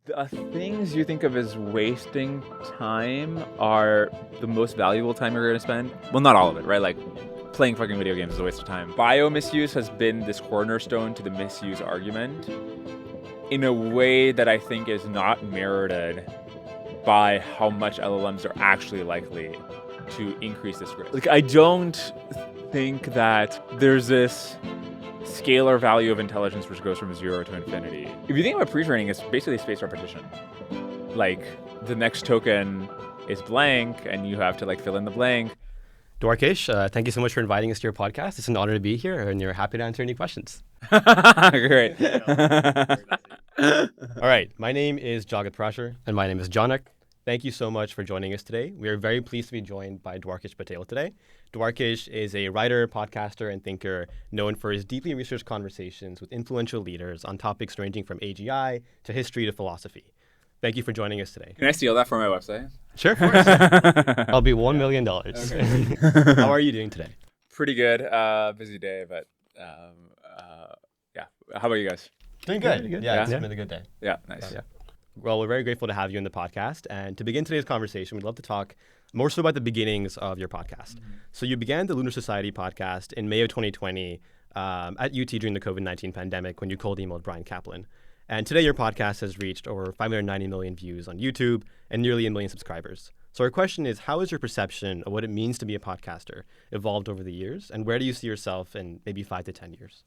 The things you think of as wasting time are the most valuable time you're going to spend. Well, not all of it, right? Like playing fucking video games is a waste of time. Bio misuse has been this cornerstone to the misuse argument in a way that I think is not merited by how much LLMs are actually likely to increase this risk. Like, I don't think that there's this scalar value of intelligence which goes from 0 to infinity. If you think about pre-training, it's basically space repetition. Like, the next token is blank and you have to like fill in the blank. Dwarkesh, thank you so much for inviting us to your podcast. It's an honor to be here and you're happy to answer any questions. Great. All right, my name is Jagat Prasher and my name is Janak. Thank you so much for joining us today. We are very pleased to be joined by Dwarkesh Patel today. Dwarkesh is a writer, podcaster, and thinker known for his deeply researched conversations with influential leaders on topics ranging from AGI to history to philosophy. Thank you for joining us today. Can I steal that for my website? Sure, of course. I'll be $1 million. Okay. How are you doing today? Pretty good. Busy day, but yeah. How about you guys? Doing good. Yeah, it's been a good day. Yeah, nice. Yeah. Well, we're very grateful to have you in the podcast. And to begin today's conversation, we'd love to talk more so about the beginnings of your podcast. Mm-hmm. So you began the Lunar Society podcast in May of 2020 at UT during the COVID-19 pandemic when you cold emailed Brian Kaplan. And today your podcast has reached over 590 million views on YouTube and nearly 1 million subscribers. So our question is, how has your perception of what it means to be a podcaster evolved over the years? And where do you see yourself in maybe 5 to 10 years?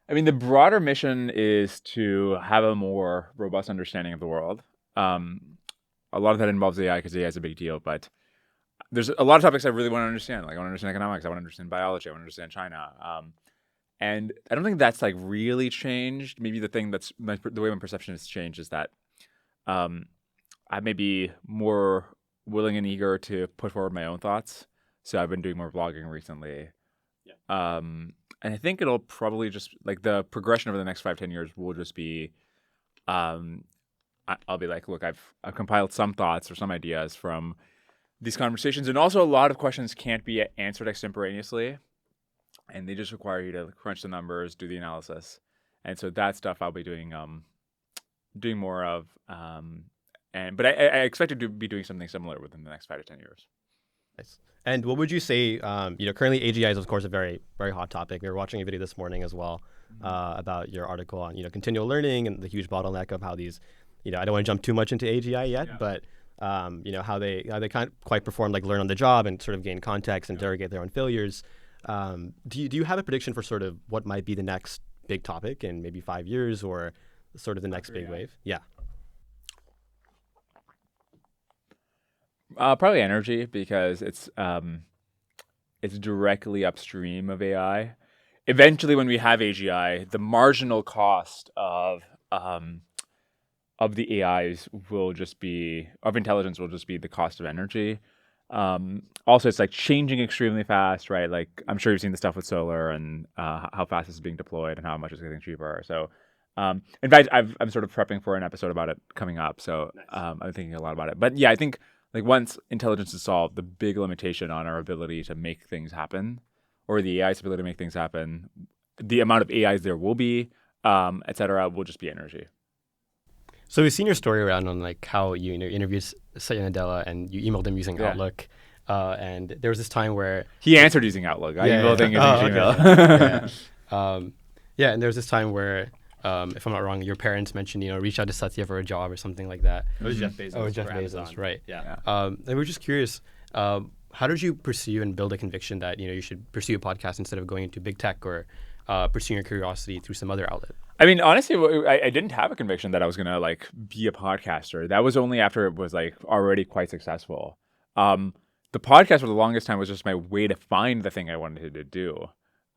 I mean, the broader mission is to have a more robust understanding of the world. A lot of that involves AI because AI is a big deal, but there's a lot of topics I really want to understand. Like, I want to understand economics, I want to understand biology, I want to understand China. And I don't think that's like really changed. Maybe the thing that's the way my perception has changed is that I may be more willing and eager to put forward my own thoughts. So I've been doing more vlogging recently. Yeah. And I think it'll probably just, like, the progression over the next 5-10 years will just be, I'll be like, look, I've compiled some thoughts or some ideas from these conversations. And also a lot of questions can't be answered extemporaneously. And they just require you to crunch the numbers, do the analysis. And so that stuff I'll be doing more of. But I expect to be doing something similar within the next 5 to 10 years. Nice. And what would you say, currently AGI is, of course, a very, very hot topic. We were watching a video this morning as well about your article on, continual learning and the huge bottleneck of how these, I don't want to jump too much into AGI yet, but, how they can't quite perform, like learn on the job and sort of gain context and interrogate their own failures. Do you have a prediction for sort of what might be the next big topic in maybe 5 years or sort of the next big wave? Yeah. Probably energy, because it's directly upstream of AI. Eventually, when we have AGI, the marginal cost of the AIs of intelligence will just be the cost of energy. Also, it's like changing extremely fast, right? Like, I'm sure you've seen the stuff with solar and how fast it's being deployed and how much it's getting cheaper. So, in fact, I'm sort of prepping for an episode about it coming up. So, nice. I'm thinking a lot about it. But yeah, I think, like, once intelligence is solved, the big limitation on our ability to make things happen, or the AI's ability to make things happen, the amount of AIs there will be, et cetera, will just be energy. So we've seen your story around on like how you interviewed Satya Nadella and you emailed him using Outlook, and there was this time where he answered using Outlook. I emailed him using Gmail. Yeah, and there was this time where, if I'm not wrong, your parents mentioned, reach out to Satya for a job or something like that. It was Jeff Bezos. Oh, Jeff Bezos, right. Yeah. And we're just curious, how did you pursue and build a conviction that, you should pursue a podcast instead of going into big tech or pursuing your curiosity through some other outlet? I mean, honestly, I didn't have a conviction that I was going to like be a podcaster. That was only after it was like already quite successful. The podcast for the longest time was just my way to find the thing I wanted to do.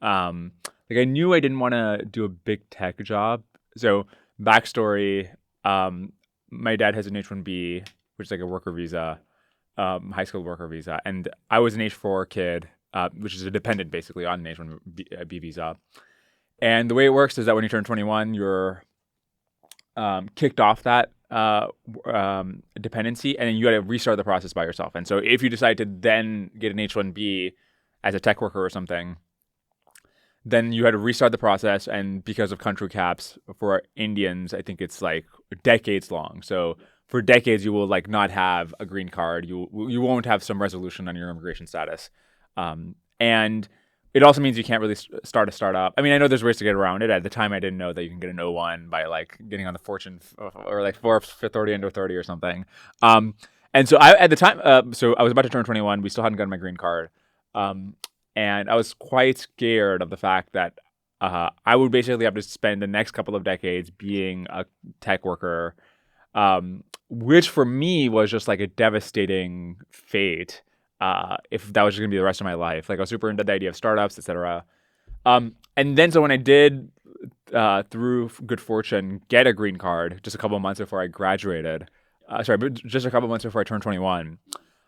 Like, I knew I didn't want to do a big tech job. So backstory, my dad has an H-1B, which is like a worker visa, high skilled worker visa. And I was an H-4 kid, which is a dependent basically on an H-1B visa. And the way it works is that when you turn 21, you're kicked off that dependency, and then you got to restart the process by yourself. And so if you decide to then get an H-1B as a tech worker or something, then you had to restart the process, and because of country caps for Indians, I think it's like decades long. So for decades, you will like not have a green card. You won't have some resolution on your immigration status, and it also means you can't really start a startup. I mean, I know there's ways to get around it. At the time, I didn't know that you can get an O1 by like getting on the Fortune or like Forbes 30 under 30 or something. And so at the time, so I was about to turn 21. We still hadn't gotten my green card. And I was quite scared of the fact that I would basically have to spend the next couple of decades being a tech worker, which for me was just like a devastating fate if that was just going to be the rest of my life. Like I was super into the idea of startups, etc. And then so when I did, through good fortune, get a green card just a couple of months before I graduated, just a couple of months before I turned 21,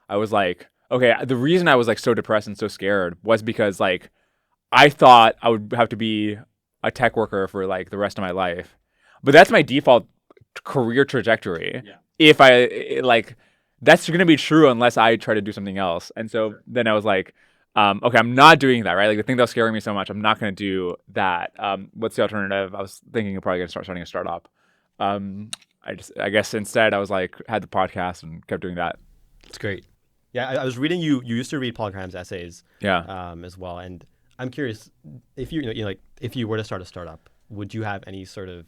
I was like, okay, the reason I was like so depressed and so scared was because like I thought I would have to be a tech worker for like the rest of my life. But that's my default career trajectory. Yeah. If I like, that's going to be true unless I try to do something else. And so then I was like, okay, I'm not doing that, right? Like the thing that was scaring me so much, I'm not going to do that. What's the alternative? I was thinking of probably going to start starting a startup. I guess instead I was like, had the podcast and kept doing that. It's great. Yeah, I was reading you used to read Paul Graham's essays as well. And I'm curious, if you know, like if you were to start a startup, would you have any sort of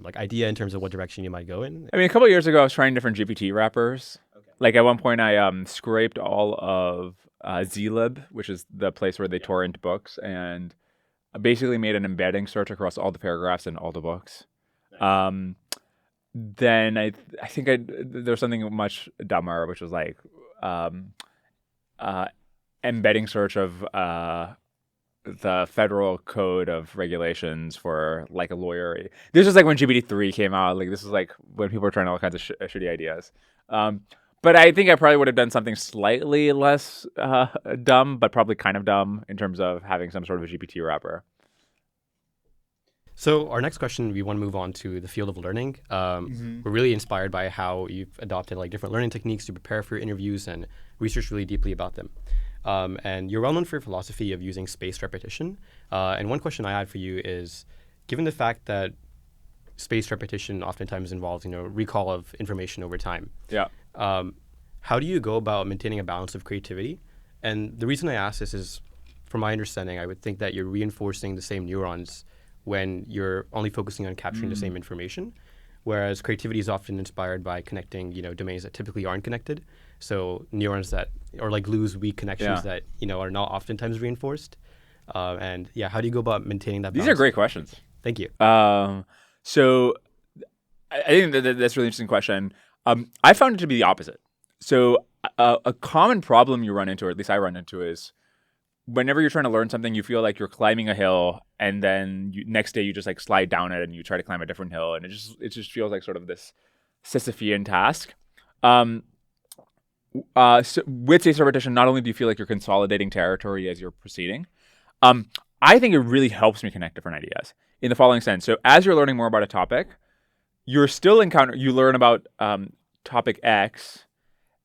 like idea in terms of what direction you might go in? I mean, a couple of years ago, I was trying different GPT wrappers. Okay. Like at one point, I scraped all of zlib, which is the place where they torrent books, and I basically made an embedding search across all the paragraphs in all the books. Nice. Then I think there was something much dumber, which was like embedding search of the federal code of regulations for like a lawyer. This was like when GPT-3 came out. Like this is like when people were trying all kinds of shitty ideas. But I think I probably would have done something slightly less dumb, but probably kind of dumb in terms of having some sort of a GPT wrapper. So our next question, we want to move on to the field of learning. We're really inspired by how you've adopted like different learning techniques to prepare for your interviews and research really deeply about them. And you're well known for your philosophy of using spaced repetition. And one question I had for you is, given the fact that spaced repetition oftentimes involves, recall of information over time. Yeah. How do you go about maintaining a balance of creativity? And the reason I ask this is, from my understanding, I would think that you're reinforcing the same neurons when you're only focusing on capturing the same information, whereas creativity is often inspired by connecting, domains that typically aren't connected. So neurons that, or like lose weak connections that, are not oftentimes reinforced. And yeah, how do you go about maintaining that balance? These are great questions. Thank you. So I think that's a really interesting question. I found it to be the opposite. So a common problem you run into, or at least I run into, is whenever you're trying to learn something, you feel like you're climbing a hill, and then next day you just like slide down it and you try to climb a different hill, and it just feels like sort of this Sisyphean task. So with spaced repetition, not only do you feel like you're consolidating territory as you're proceeding, I think it really helps me connect different ideas in the following sense. So as you're learning more about a topic, you learn about topic X,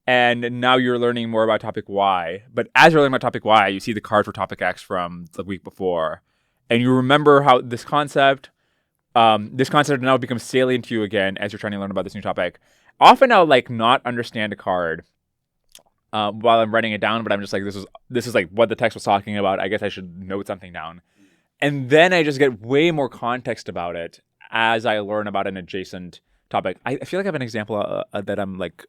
and now you're learning more about topic Y. But as you're learning about topic Y, you see the card for topic X from the week before, and you remember how this concept now becomes salient to you again as you're trying to learn about this new topic. Often I'll like not understand a card while I'm writing it down, but I'm just like, this is like what the text was talking about. I guess I should note something down. And then I just get way more context about it as I learn about an adjacent topic. I feel like I have an example that I'm like,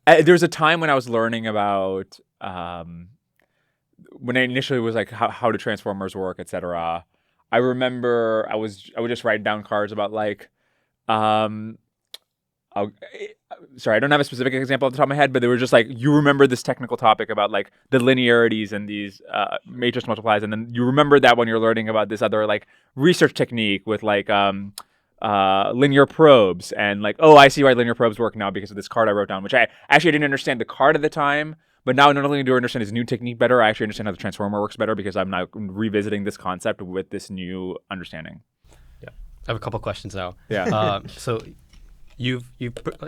there was a time when I was learning about, when I initially was like how do transformers work, etc. I remember I would just write down cards about like, sorry, I don't have a specific example off the top of my head, but they were just like, you remember this technical topic about like the linearities and these matrix multiplies, and then you remember that when you're learning about this other like research technique with like linear probes, and like, oh, I see why linear probes work now because of this card I wrote down, which I actually didn't understand the card at the time, but now not only do I understand his new technique better, I actually understand how the transformer works better because I'm now revisiting this concept with this new understanding. Yeah, I have a couple questions now. Yeah. So you've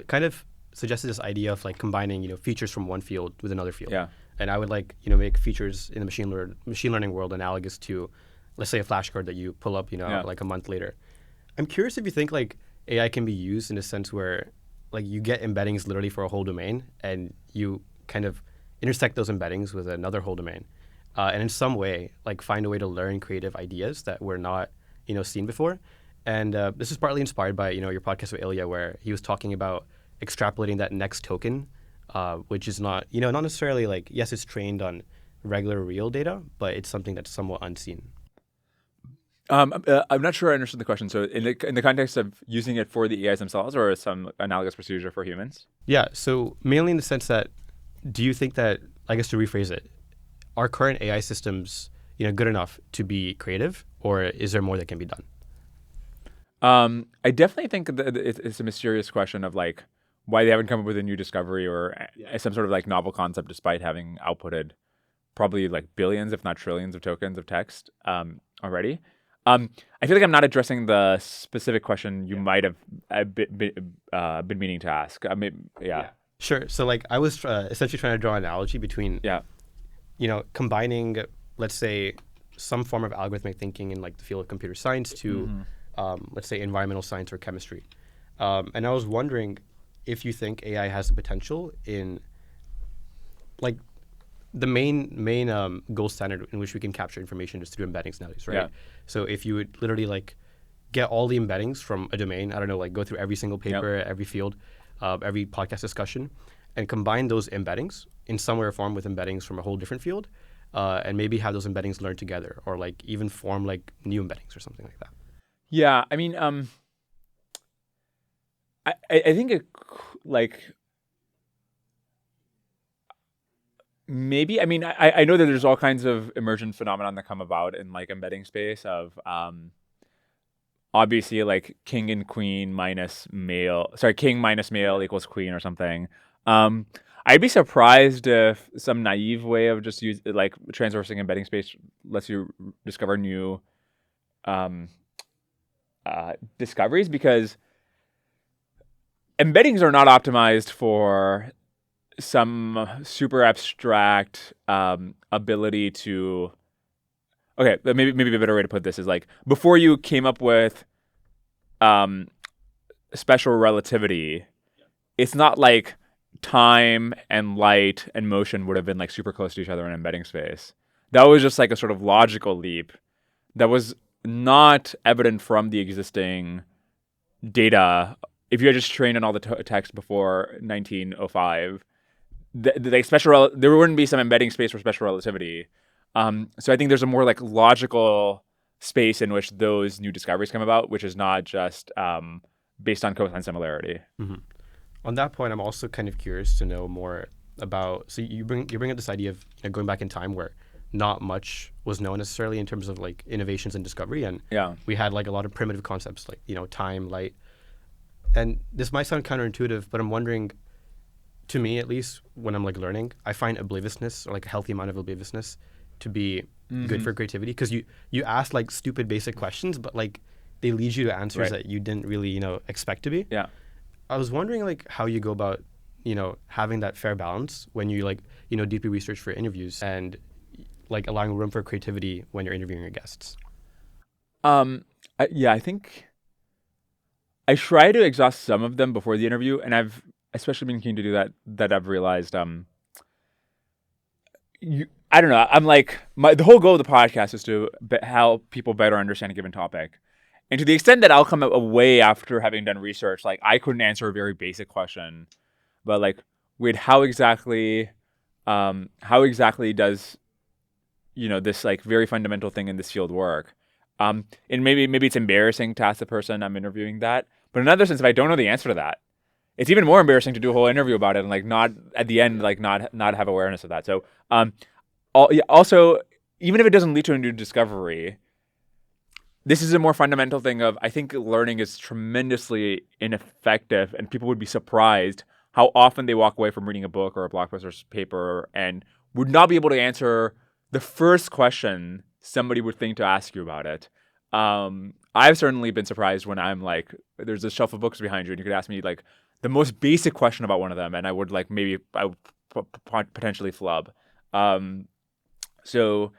kind of suggested this idea of like combining, features from one field with another field. Yeah. and I would like, you know, make features in the machine learning world analogous to, let's say, a flashcard that you pull up, you know, Yeah. like a month later. I'm curious if you think like AI can be used in a sense where like you get embeddings literally for a whole domain and you kind of intersect those embeddings with another whole domain, and in some way like find a way to learn creative ideas that were not, you know, seen before. And this is partly inspired by, you know, your podcast with Ilya, where he was talking about extrapolating that next token, which is not, you know, not necessarily like, yes, it's trained on regular real data, but it's something that's somewhat unseen. I'm not sure I understood the question. So in the context of using it for the AIs themselves, or some analogous procedure for humans? Yeah. So mainly in the sense that, do you think that, I guess to rephrase it, are current AI systems, you know, good enough to be creative, or is there more that can be done? I definitely think that it's a mysterious question of like why they haven't come up with a new discovery or some sort of like novel concept, despite having outputted probably like billions, if not trillions, of tokens of text already. I feel like I'm not addressing the specific question you might have been meaning to ask. I mean, yeah. Sure. So like I was essentially trying to draw an analogy between, Yeah. you know, combining, let's say, some form of algorithmic thinking in like the field of computer science to, let's say, environmental science or chemistry. And I was wondering if you think AI has the potential in like the main gold standard in which we can capture information is through embeddings nowadays, right? Yeah. So if you would literally like get all the embeddings from a domain, I don't know, like go through every single paper, every field, every podcast discussion, and combine those embeddings in some way or form with embeddings from a whole different field, and maybe have those embeddings learn together, or like even form like new embeddings or something like that. Yeah. I mean, I think it like maybe. I mean, I know that there's all kinds of emergent phenomenon that come about in like embedding space of obviously like king and queen minus male. Sorry, king minus male equals queen or something. I'd be surprised if some naive way of just like transversing embedding space lets you discover new discoveries, because embeddings are not optimized for some super abstract ability to. Okay, maybe a better way to put this is like before you came up with special relativity, it's not like time and light and motion would have been like super close to each other in embedding space. That was just like a sort of logical leap that was not evident from the existing data. If you had just trained on all the text before 1905, there wouldn't be some embedding space for special relativity. So I think there's a more like logical space in which those new discoveries come about, which is not just based on cosine similarity. Mm-hmm. On that point, I'm also kind of curious to know more about. So you bring up this idea of, you know, going back in time where not much was known necessarily in terms of like innovations and discovery, and we had like a lot of primitive concepts like, you know, time, light, and this might sound counterintuitive, but I'm wondering, to me at least, when I'm like learning, I find obliviousness, or like a healthy amount of obliviousness, to be good for creativity, because you ask like stupid basic questions, but like they lead you to answers that you didn't really, you know, expect to be. Yeah. I was wondering like how you go about, you know, having that fair balance when you like, you know, deeply research for interviews and like allowing room for creativity when you're interviewing your guests. I think I try to exhaust some of them before the interview, and I've especially been keen to do that I've realized I don't know. I'm like the whole goal of the podcast is to help people better understand a given topic. And to the extent that I'll come away after having done research, like I couldn't answer a very basic question, but like, wait, how exactly does, you know, this like very fundamental thing in this field work? And maybe it's embarrassing to ask the person I'm interviewing that, but in another sense, if I don't know the answer to that, it's even more embarrassing to do a whole interview about it and like not at the end like not have awareness of that. So also, even if it doesn't lead to a new discovery, this is a more fundamental thing of, I think learning is tremendously ineffective, and people would be surprised how often they walk away from reading a book or a blog post or paper and would not be able to answer the first question somebody would think to ask you about it. I've certainly been surprised when I'm like, there's a shelf of books behind you and you could ask me like the most basic question about one of them, and I would like, maybe I would potentially flub. So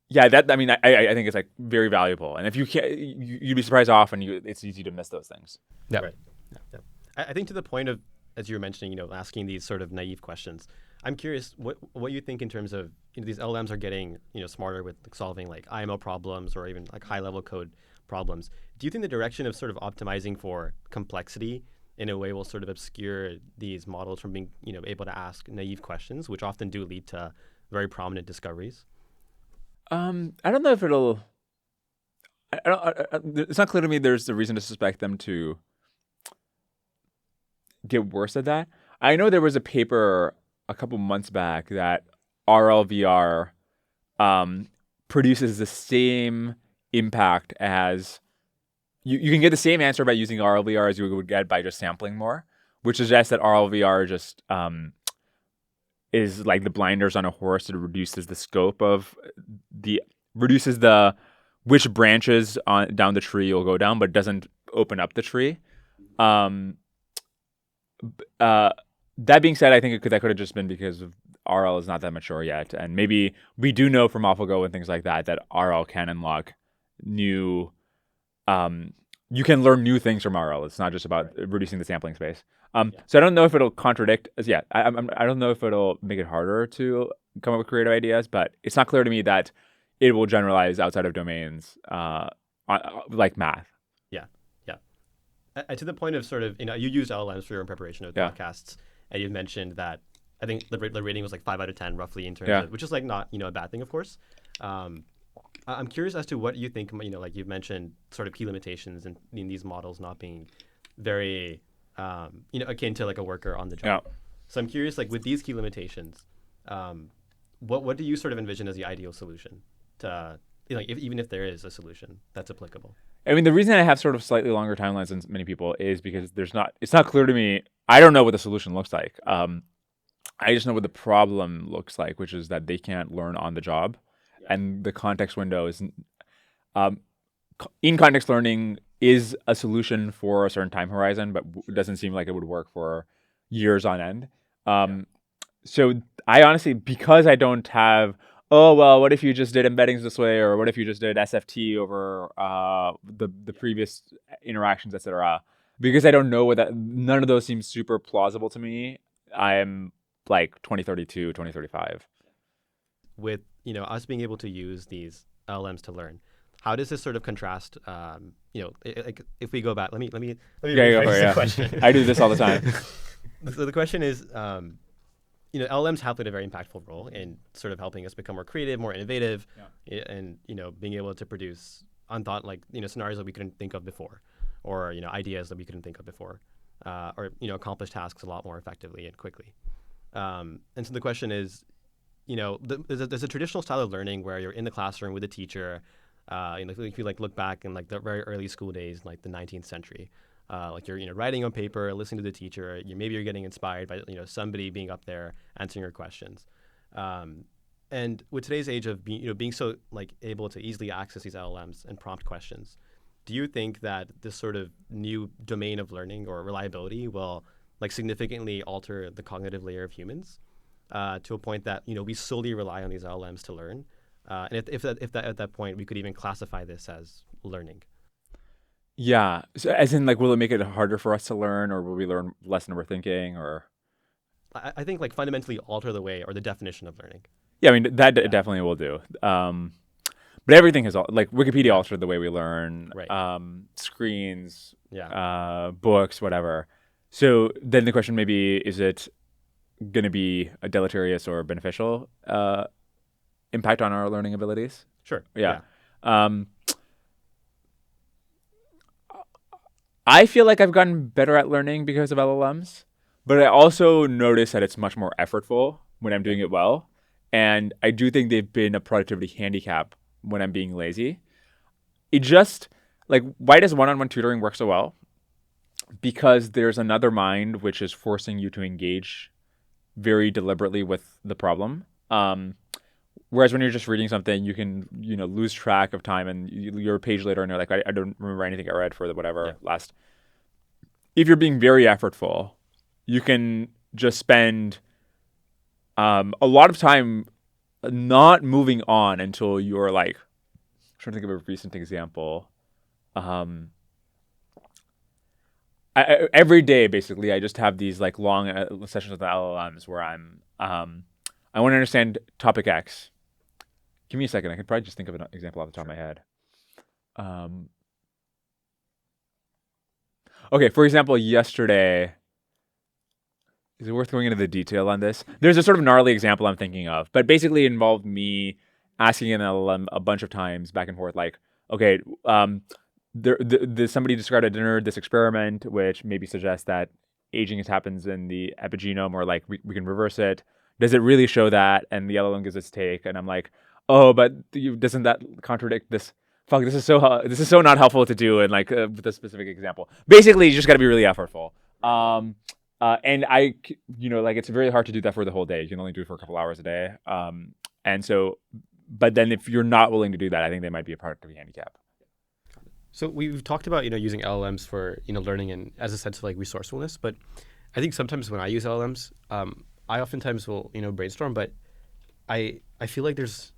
yeah, that I mean, I think it's like very valuable. And if you can't, you'd be surprised how often it's easy to miss those things. Yeah. Right. Yeah. I think to the point of, as you were mentioning, asking these sort of naive questions. I'm curious what you think in terms of these LLMs are getting smarter with like, solving like IMO problems or even like high level code problems. Do you think the direction of sort of optimizing for complexity in a way will sort of obscure these models from being able to ask naive questions, which often do lead to very prominent discoveries? I don't know if it'll. It's not clear to me. There's a reason to suspect them to get worse at that. I know there was a paper a couple months back that RLVR produces the same impact as you can get the same answer by using RLVR as you would get by just sampling more, which suggests that RLVR just is like the blinders on a horse. It reduces the scope of reduces the which branches down the tree you'll go down, but doesn't open up the tree. That being said, I think that could have just been because of RL is not that mature yet, and maybe we do know from AlphaGo and things like that RL can unlock new. You can learn new things from RL. It's not just about reducing the sampling space. So I don't know if it'll contradict as yet. I don't know if it'll make it harder to come up with creative ideas, but it's not clear to me that it will generalize outside of domains like math. Yeah. To the point of sort of, you used LLMs for your own preparation of podcasts, and you mentioned that I think the rating was like 5 out of 10 roughly in terms of, which is like not, a bad thing, of course. I'm curious as to what you think, like you've mentioned sort of key limitations in these models not being very, akin to like a worker on the job. Yeah. So I'm curious, like with these key limitations, what do you sort of envision as the ideal solution to, even if there is a solution that's applicable? I mean, the reason I have sort of slightly longer timelines than many people is because it's not clear to me. I don't know what the solution looks like. I just know what the problem looks like, which is that they can't learn on the job. And the context window is, in-context learning is a solution for a certain time horizon, but it doesn't seem like it would work for years on end. So I honestly, because I don't have, what if you just did embeddings this way, or what if you just did SFT over the previous interactions, etc. Because I don't know none of those seem super plausible to me. I am like 2032, 2035. With us being able to use these LLMs to learn, how does this sort of contrast? Like if we go back, let me go for it, the question. I do this all the time. So the question is, LLMs have played a very impactful role in sort of helping us become more creative, more innovative, and being able to produce unthought scenarios that we couldn't think of before, or ideas that we couldn't think of before, or accomplish tasks a lot more effectively and quickly. And so the question is, there's a traditional style of learning where you're in the classroom with a teacher. If you look back in the very early school days, like the 19th century, you're writing on paper, listening to the teacher. Maybe you're getting inspired by somebody being up there answering your questions. And with today's age of being so able to easily access these LLMs and prompt questions, do you think that this sort of new domain of learning or reliability will significantly alter the cognitive layer of humans? To a point that we solely rely on these LLMs to learn, and if at that point we could even classify this as learning. Yeah, so as in will it make it harder for us to learn, or will we learn less than we're thinking, or? I think fundamentally alter the way or the definition of learning. Yeah, I mean that definitely will do. But everything has Wikipedia altered the way we learn. Right. Screens. Books, whatever. So then the question maybe is it going to be a deleterious or beneficial impact on our learning abilities? Sure. Yeah. I feel like I've gotten better at learning because of LLMs, but I also notice that it's much more effortful when I'm doing it well. And I do think they've been a productivity handicap when I'm being lazy. It just, why does one-on-one tutoring work so well? Because there's another mind which is forcing you to engage very deliberately with the problem. Whereas when you're just reading something, you can, lose track of time, and you're a page later and you're like, I don't remember anything I read for the whatever last. If you're being very effortful, you can just spend a lot of time not moving on until you're like, I'm trying to think of a recent example. Every day, basically, I just have these like long sessions with the LLMs where I want to understand topic X. Give me a second. I could probably just think of an example off the top of my head. Okay, for example, yesterday, is it worth going into the detail on this? There's a sort of gnarly example I'm thinking of, but basically it involved me asking an LLM a bunch of times back and forth, like, okay, somebody described at dinner this experiment, which maybe suggests that aging happens in the epigenome, or like we can reverse it. Does it really show that? And the LLM gives its take, and I'm like, oh, but doesn't that contradict this? Fuck, this is so not helpful to do in like with a specific example. Basically, you just got to be really effortful. And like it's very hard to do that for the whole day. You can only do it for a couple hours a day. And so, but then if you're not willing to do that, I think they might be a productivity handicap. So we've talked about using LLMs for learning and as a sense of like resourcefulness, but I think sometimes when I use LLMs, I oftentimes will brainstorm, but I feel like there's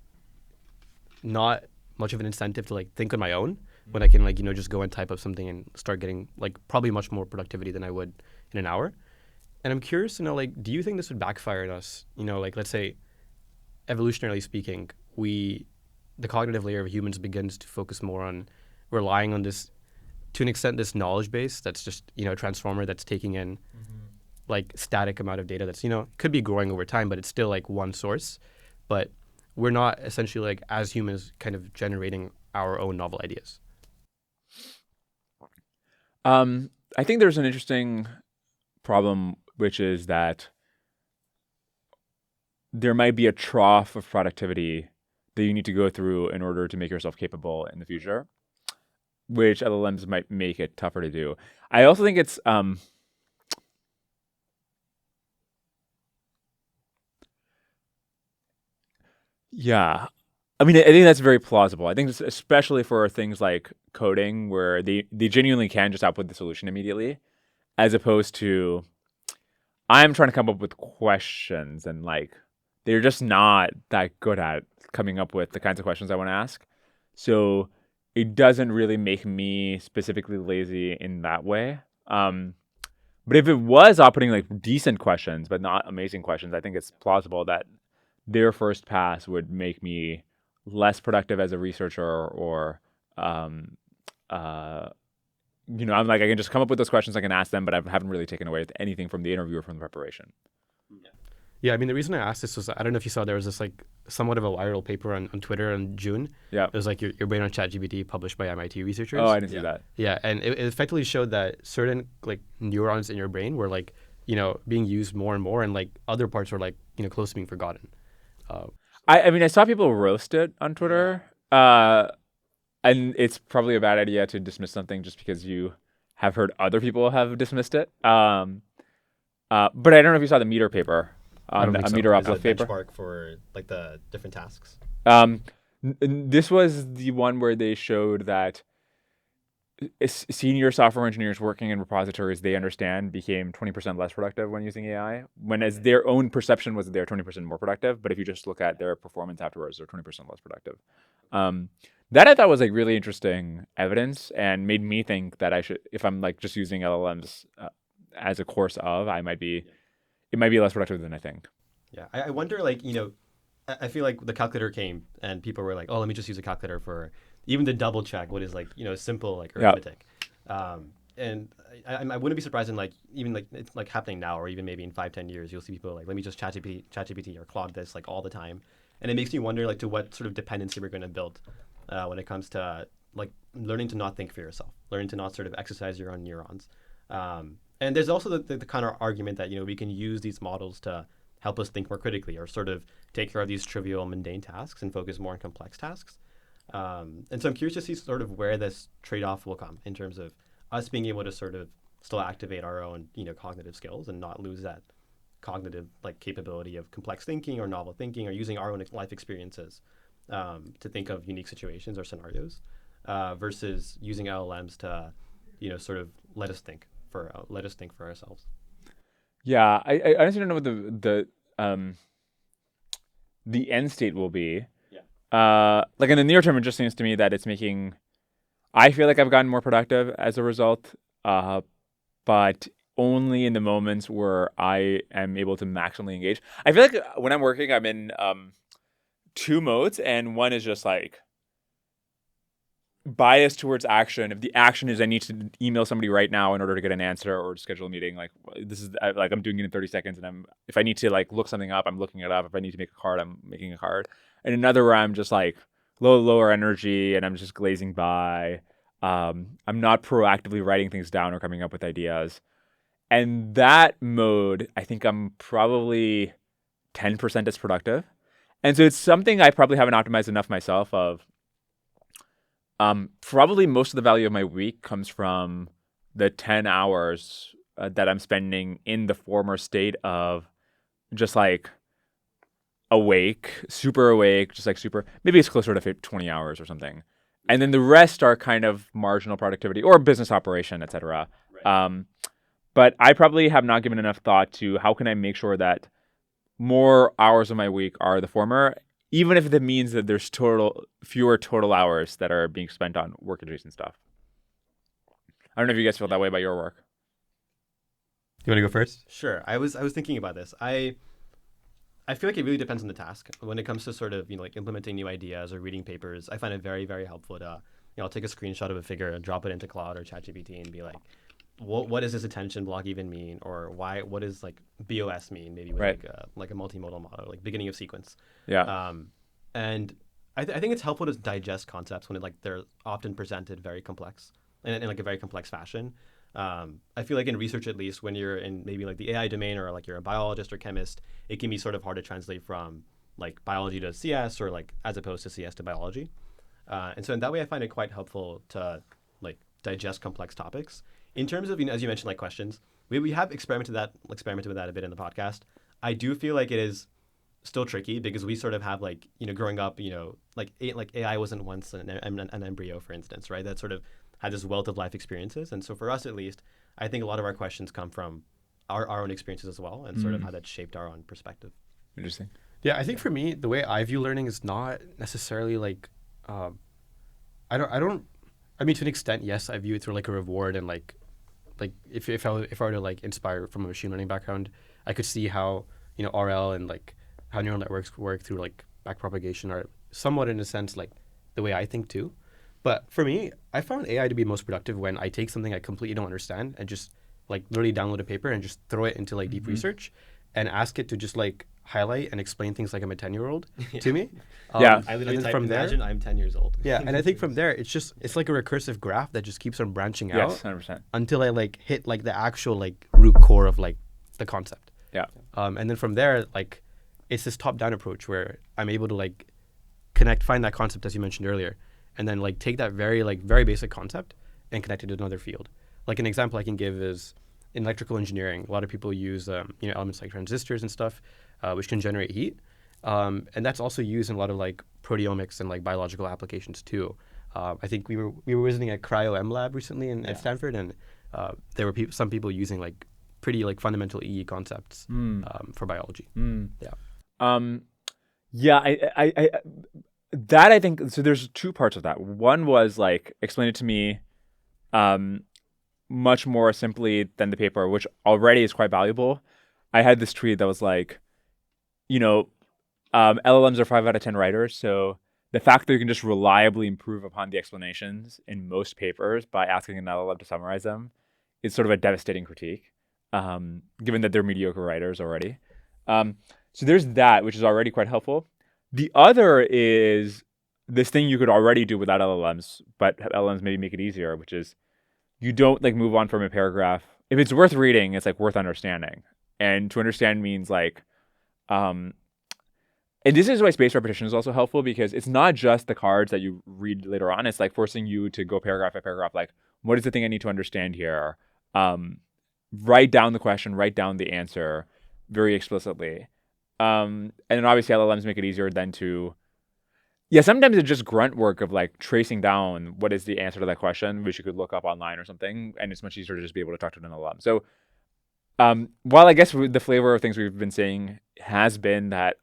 not much of an incentive to like think on my own when I can like just go and type up something and start getting like probably much more productivity than I would in an hour. And I'm curious to know, like, do you think this would backfire on us? Like let's say evolutionarily speaking, the cognitive layer of humans begins to focus more on relying on this, to an extent, this knowledge base that's just a transformer that's taking in like static amount of data that's could be growing over time, but it's still like one source. But we're not essentially like as humans kind of generating our own novel ideas. I think there's an interesting problem, which is that there might be a trough of productivity that you need to go through in order to make yourself capable in the future, which LLMs might make it tougher to do. I also think it's yeah. I mean, I think that's very plausible. I think especially for things like coding, where they genuinely can just output the solution immediately, as opposed to I'm trying to come up with questions, and like they're just not that good at coming up with the kinds of questions I want to ask. So it doesn't really make me specifically lazy in that way. But if it was outputting like decent questions, but not amazing questions, I think it's plausible that their first pass would make me less productive as a researcher, or I'm like, I can just come up with those questions, I can ask them, but I haven't really taken away anything from the interview or from the preparation. Yeah, I mean, the reason I asked this was, I don't know if you saw, there was this like somewhat of a viral paper on Twitter in June. Yeah. It was like your brain on ChatGPT, published by MIT researchers. Oh, I didn't see that. Yeah, and it effectively showed that certain like neurons in your brain were like, being used more and more, and like other parts were like, close to being forgotten. I mean, I saw people roast it on Twitter, and it's probably a bad idea to dismiss something just because you have heard other people have dismissed it. But I don't know if you saw the meter paper. A meter uplift paper. Benchmark for like the different tasks. This was the one where they showed that senior software engineers working in repositories they understand became 20% less productive when using AI, when as their own perception was that they're 20% more productive. But if you just look at their performance afterwards, they're 20% less productive. That I thought was like really interesting evidence, and made me think that I should, if I'm like just using LLMs as a course of, it might be less productive than I think. Yeah, I wonder, like, I feel like the calculator came and people were like, oh, let me just use a calculator for even to double check what is like, simple like arithmetic. Yeah. And I wouldn't be surprised in like, even like it's like happening now, or even maybe in 5-10 years, you'll see people like, let me just ChatGPT or Claude this like all the time. And it makes me wonder like to what sort of dependency we're going to build when it comes to like learning to not think for yourself, learning to not sort of exercise your own neurons. And there's also the counter argument that, we can use these models to help us think more critically, or sort of take care of these trivial, mundane tasks and focus more on complex tasks. And so I'm curious to see sort of where this trade-off will come in terms of us being able to sort of still activate our own, cognitive skills and not lose that cognitive like capability of complex thinking or novel thinking, or using our own life experiences to think of unique situations or scenarios, versus using LLMs to, sort of let us think for ourselves. Yeah, I honestly don't know what the end state will be. Yeah. Like in the near term, it just seems to me that I feel like I've gotten more productive as a result, but only in the moments where I am able to maximally engage. I feel like when I'm working, I'm in two modes, and one is just like bias towards action. If the action is I need to email somebody right now in order to get an answer or to schedule a meeting, like this is like I'm doing it in 30 seconds, and if I need to like look something up, I'm looking it up. If I need to make a card, I'm making a card. And another where I'm just like lower energy and I'm just glazing by. I'm not proactively writing things down or coming up with ideas. And that mode, I think I'm probably 10% as productive. And so it's something I probably haven't optimized enough myself of. Probably most of the value of my week comes from the 10 hours that I'm spending in the former state of just like super awake, just like super, maybe it's closer to 20 hours or something. And then the rest are kind of marginal productivity or business operation, etc. Right. But I probably have not given enough thought to how can I make sure that more hours of my week are the former, even if it means that there's fewer total hours that are being spent on work adjacent stuff. I don't know if you guys feel that way about your work. You want to go first? Sure. I was thinking about this. I feel like it really depends on the task. When it comes to sort of like implementing new ideas or reading papers, I find it very, very helpful to I'll take a screenshot of a figure and drop it into Claude or ChatGPT and be like, what does this attention block even mean, or what does like BOS mean? Maybe with like a multimodal model, like beginning of sequence. Yeah. And I think it's helpful to digest concepts when they're often presented very complex in like a very complex fashion. I feel like in research, at least, when you're in maybe like the AI domain or like you're a biologist or chemist, it can be sort of hard to translate from like biology to CS or like as opposed to CS to biology. And so in that way, I find it quite helpful to like digest complex topics. In terms of, as you mentioned, like questions, we have experimented with that a bit in the podcast. I do feel like it is still tricky because we sort of have like, growing up, like AI wasn't once an embryo, for instance, right? That sort of had this wealth of life experiences. And so for us, at least, I think a lot of our questions come from our own experiences as well and sort of how that shaped our own perspective. Interesting. Yeah, I think for me, the way I view learning is not necessarily like, I mean, to an extent, yes, I view it through like a reward and like if I were to like inspire from a machine learning background, I could see how, RL and like how neural networks work through like backpropagation are somewhat in a sense like the way I think too. But for me, I found AI to be most productive when I take something I completely don't understand and just like literally download a paper and just throw it into like deep research and ask it to just like highlight and explain things like I'm a 10-year-old to me. I literally type, imagine I'm 10 years old. Yeah, and I think from there, it's like a recursive graph that just keeps on branching out. Yes, 100%. Until I like hit like the actual like root core of like the concept. Yeah. And then from there, like it's this top-down approach where I'm able to like find that concept as you mentioned earlier, and then like take that very basic concept and connect it to another field. Like an example I can give is in electrical engineering, a lot of people use elements like transistors and stuff, which can generate heat. And that's also used in a lot of like proteomics and like biological applications too. I think we were visiting a cryo-M lab recently at Stanford, and there were some people using like pretty like fundamental EE concepts for biology. Yeah. I think so. There's two parts of that. One was like explain it to me much more simply than the paper, which already is quite valuable. I had this tweet that was like, LLMs are 5 out of 10 writers. So the fact that you can just reliably improve upon the explanations in most papers by asking an LLM to summarize them is sort of a devastating critique, given that they're mediocre writers already. So there's that, which is already quite helpful. The other is this thing you could already do without LLMs, but LLMs maybe make it easier, which is you don't like move on from a paragraph. If it's worth reading, it's like worth understanding. And to understand means like, and this is why spaced repetition is also helpful, because it's not just the cards that you read later on. It's like forcing you to go paragraph by paragraph. Like, what is the thing I need to understand here? Write down the question, write down the answer very explicitly. And then obviously LLMs make it easier then to, sometimes it's just grunt work of like tracing down what is the answer to that question, which you could look up online or something. And it's much easier to just be able to talk to an LLM. So while I guess the flavor of things we've been saying has been that,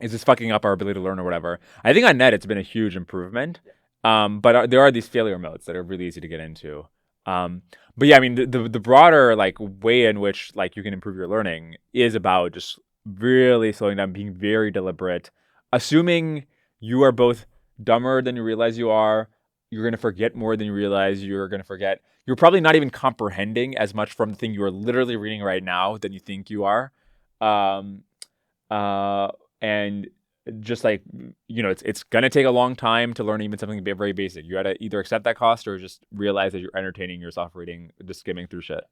is this fucking up our ability to learn or whatever. I think on net it's been a huge improvement. But there are these failure modes that are really easy to get into. But yeah, I mean, the broader like way in which like you can improve your learning is about just really slowing down, being very deliberate, assuming you are both dumber than you realize you are. You're going to forget more than you realize you're going to forget. You're probably not even comprehending as much from the thing you are literally reading right now than you think you are. Um, and just like, it's going to take a long time to learn even something very basic. You got to either accept that cost or just realize that you're entertaining yourself reading, just skimming through shit.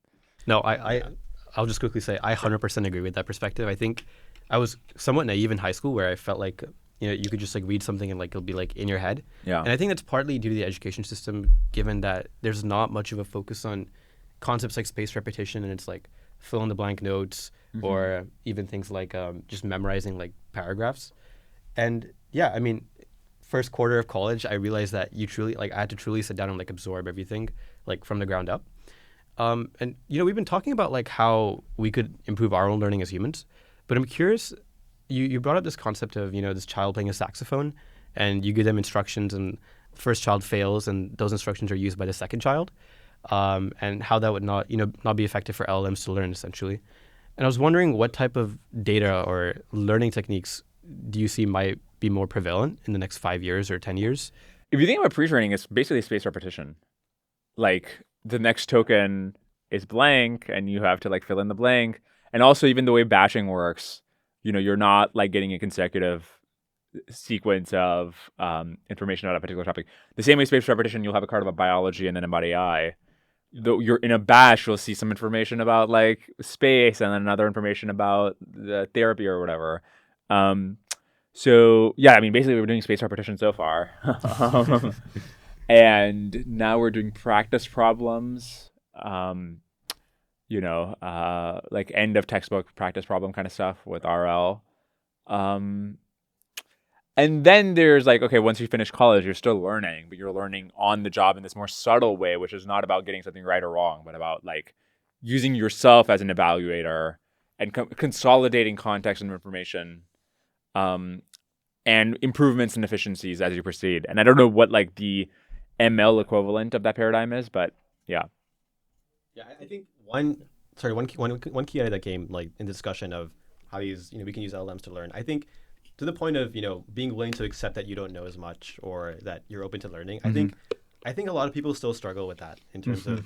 No, I'll just quickly say I 100% agree with that perspective. I think I was somewhat naive in high school where I felt like you could just like read something and like it'll be like in your head. Yeah. And I think that's partly due to the education system, given that there's not much of a focus on concepts like spaced repetition, and it's like fill in the blank notes or even things like just memorizing like paragraphs. And yeah, I mean, first quarter of college, I realized that I had to truly sit down and like absorb everything like from the ground up. And we've been talking about like how we could improve our own learning as humans, but I'm curious. You brought up this concept of this child playing a saxophone, and you give them instructions, and first child fails, and those instructions are used by the second child, and how that would not be effective for LLMs to learn essentially. And I was wondering what type of data or learning techniques do you see might be more prevalent in the next 5 years or 10 years? If you think about pre-training, it's basically spaced repetition. Like the next token is blank and you have to like fill in the blank. And also even the way batching works, you're not like getting a consecutive sequence of information about a particular topic. The same way spaced repetition, you'll have a card about biology and then about AI. Though you're in a batch, you'll see some information about like space and then another information about the therapy or whatever. So yeah, I mean, basically we're doing spaced repetition so far. And now we're doing practice problems, like end of textbook practice problem kind of stuff with RL. And then there's like, okay, once you finish college, you're still learning, but you're learning on the job in this more subtle way, which is not about getting something right or wrong, but about like using yourself as an evaluator and consolidating context and information, and improvements and efficiencies as you proceed. And I don't know what like the ML equivalent of that paradigm is, but yeah. Yeah, I think one key idea that came like in discussion of how we can use LLMs to learn. I think to the point of being willing to accept that you don't know as much or that you're open to learning. I think a lot of people still struggle with that in terms of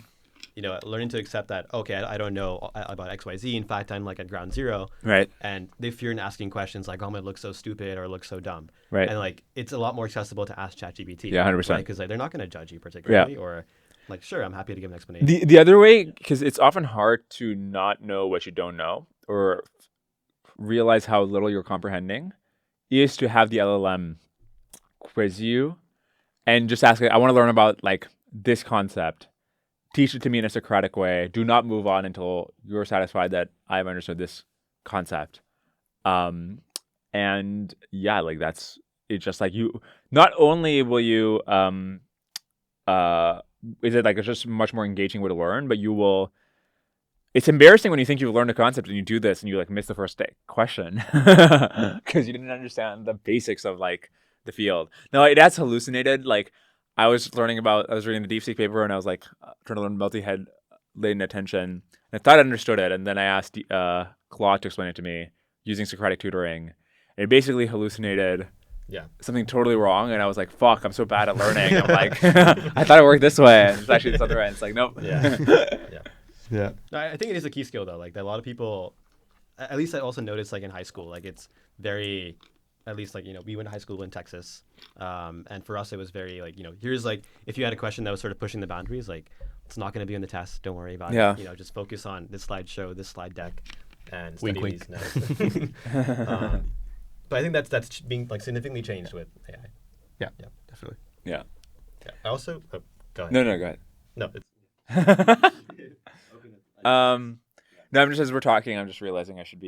learning to accept that, okay, I don't know about XYZ. In fact, I'm like at ground zero. Right. And they fear in asking questions like, oh, I'm going to look so stupid or look so dumb. Right. And like, it's a lot more accessible to ask ChatGPT. Yeah, 100%. Because like, they're not going to judge you particularly or like, sure, I'm happy to give an explanation. The other way, because it's often hard to not know what you don't know or realize how little you're comprehending, is to have the LLM quiz you and just ask it, I want to learn about like this concept. Teach it to me in a Socratic way. Do not move on until you're satisfied that I've understood this concept. And yeah, like that's it's just like you. Not only will you, is it like it's just much more engaging way to learn, but you will. It's embarrassing when you think you've learned a concept and you do this and you like miss the first question because you didn't understand the basics of like the field. No, it has hallucinated. Like I was reading the DeepSeek paper and I was like trying to learn multi-head latent attention. And I thought I understood it. And then I asked Claude to explain it to me using Socratic tutoring. And it basically hallucinated something totally wrong. And I was like, fuck, I'm so bad at learning. I'm like, I thought it worked this way. And it's actually this other way. It's like, nope. Yeah. No, I think it is a key skill though. Like that a lot of people, at least I also noticed like in high school, like it's very, at least like, we went to high school in Texas. And for us, it was very like, here's like, if you had a question that was sort of pushing the boundaries, like it's not going to be on the test. Don't worry about it. Just focus on this slideshow, this slide deck and study these notes. But I think that's being like significantly changed with AI. Yeah, definitely. Yeah. I also, go ahead. No, go ahead. No, it's. No, I'm just as we're talking, I'm just realizing I should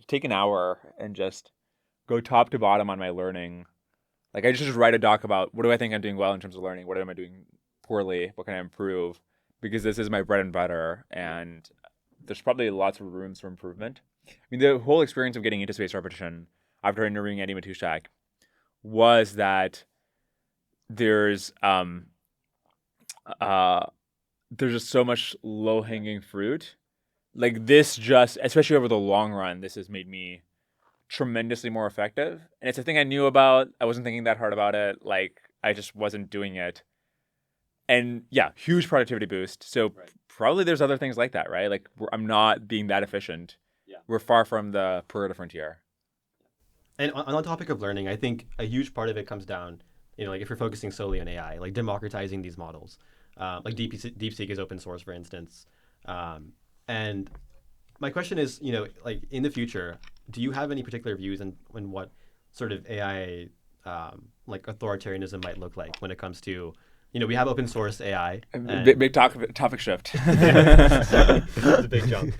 take an hour and just go top to bottom on my learning. Like I just write a doc about what do I think I'm doing well in terms of learning, what am I doing poorly, what can I improve, because this is my bread and butter, and there's probably lots of rooms for improvement. mean, the whole experience of getting into spaced repetition after interviewing Andy Matuszak was that there's just so much low hanging fruit. Like this, just especially over the long run, this has made me tremendously more effective. And it's a thing I knew about. I wasn't thinking that hard about it. Like I just wasn't doing it. And yeah, huge productivity boost. So probably there's other things like that, right? Like I'm not being that efficient. Yeah. We're far from the Pareto frontier. And on the topic of learning, I think a huge part of it comes down, like if you're focusing solely on AI, like democratizing these models. Like DeepSeek is open source, for instance. And my question is, like in the future, do you have any particular views on what sort of AI like authoritarianism might look like when it comes to, we have open source AI. Big topic shift. It's a big jump.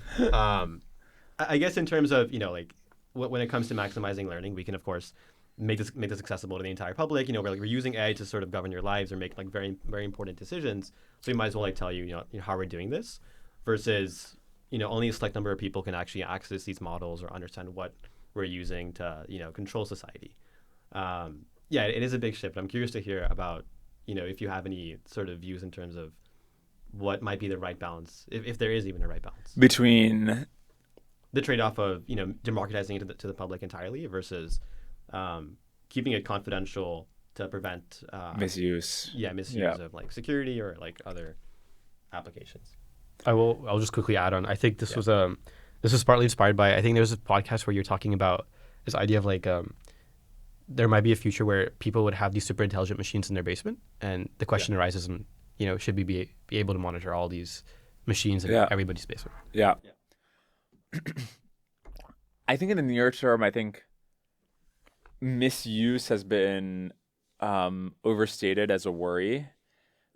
I guess in terms of, like when it comes to maximizing learning, we can of course make this accessible to the entire public. We're using AI to sort of govern your lives or make like very, very important decisions. So we might as well like tell you, how we're doing this versus, only a select number of people can actually access these models or understand what we're using to, control society. Yeah, it is a big shift. I'm curious to hear about, if you have any sort of views in terms of what might be the right balance, if there is even a right balance between the trade-off of, democratizing it to the public entirely versus keeping it confidential to prevent misuse. Yeah, misuse of like security or like other applications. I'll just quickly add on. I think this was partly inspired by, I think there's a podcast where you're talking about this idea of like there might be a future where people would have these super intelligent machines in their basement, and the question arises, and should we be able to monitor all these machines in everybody's basement? Yeah. I think in the near term, I think misuse has been overstated as a worry.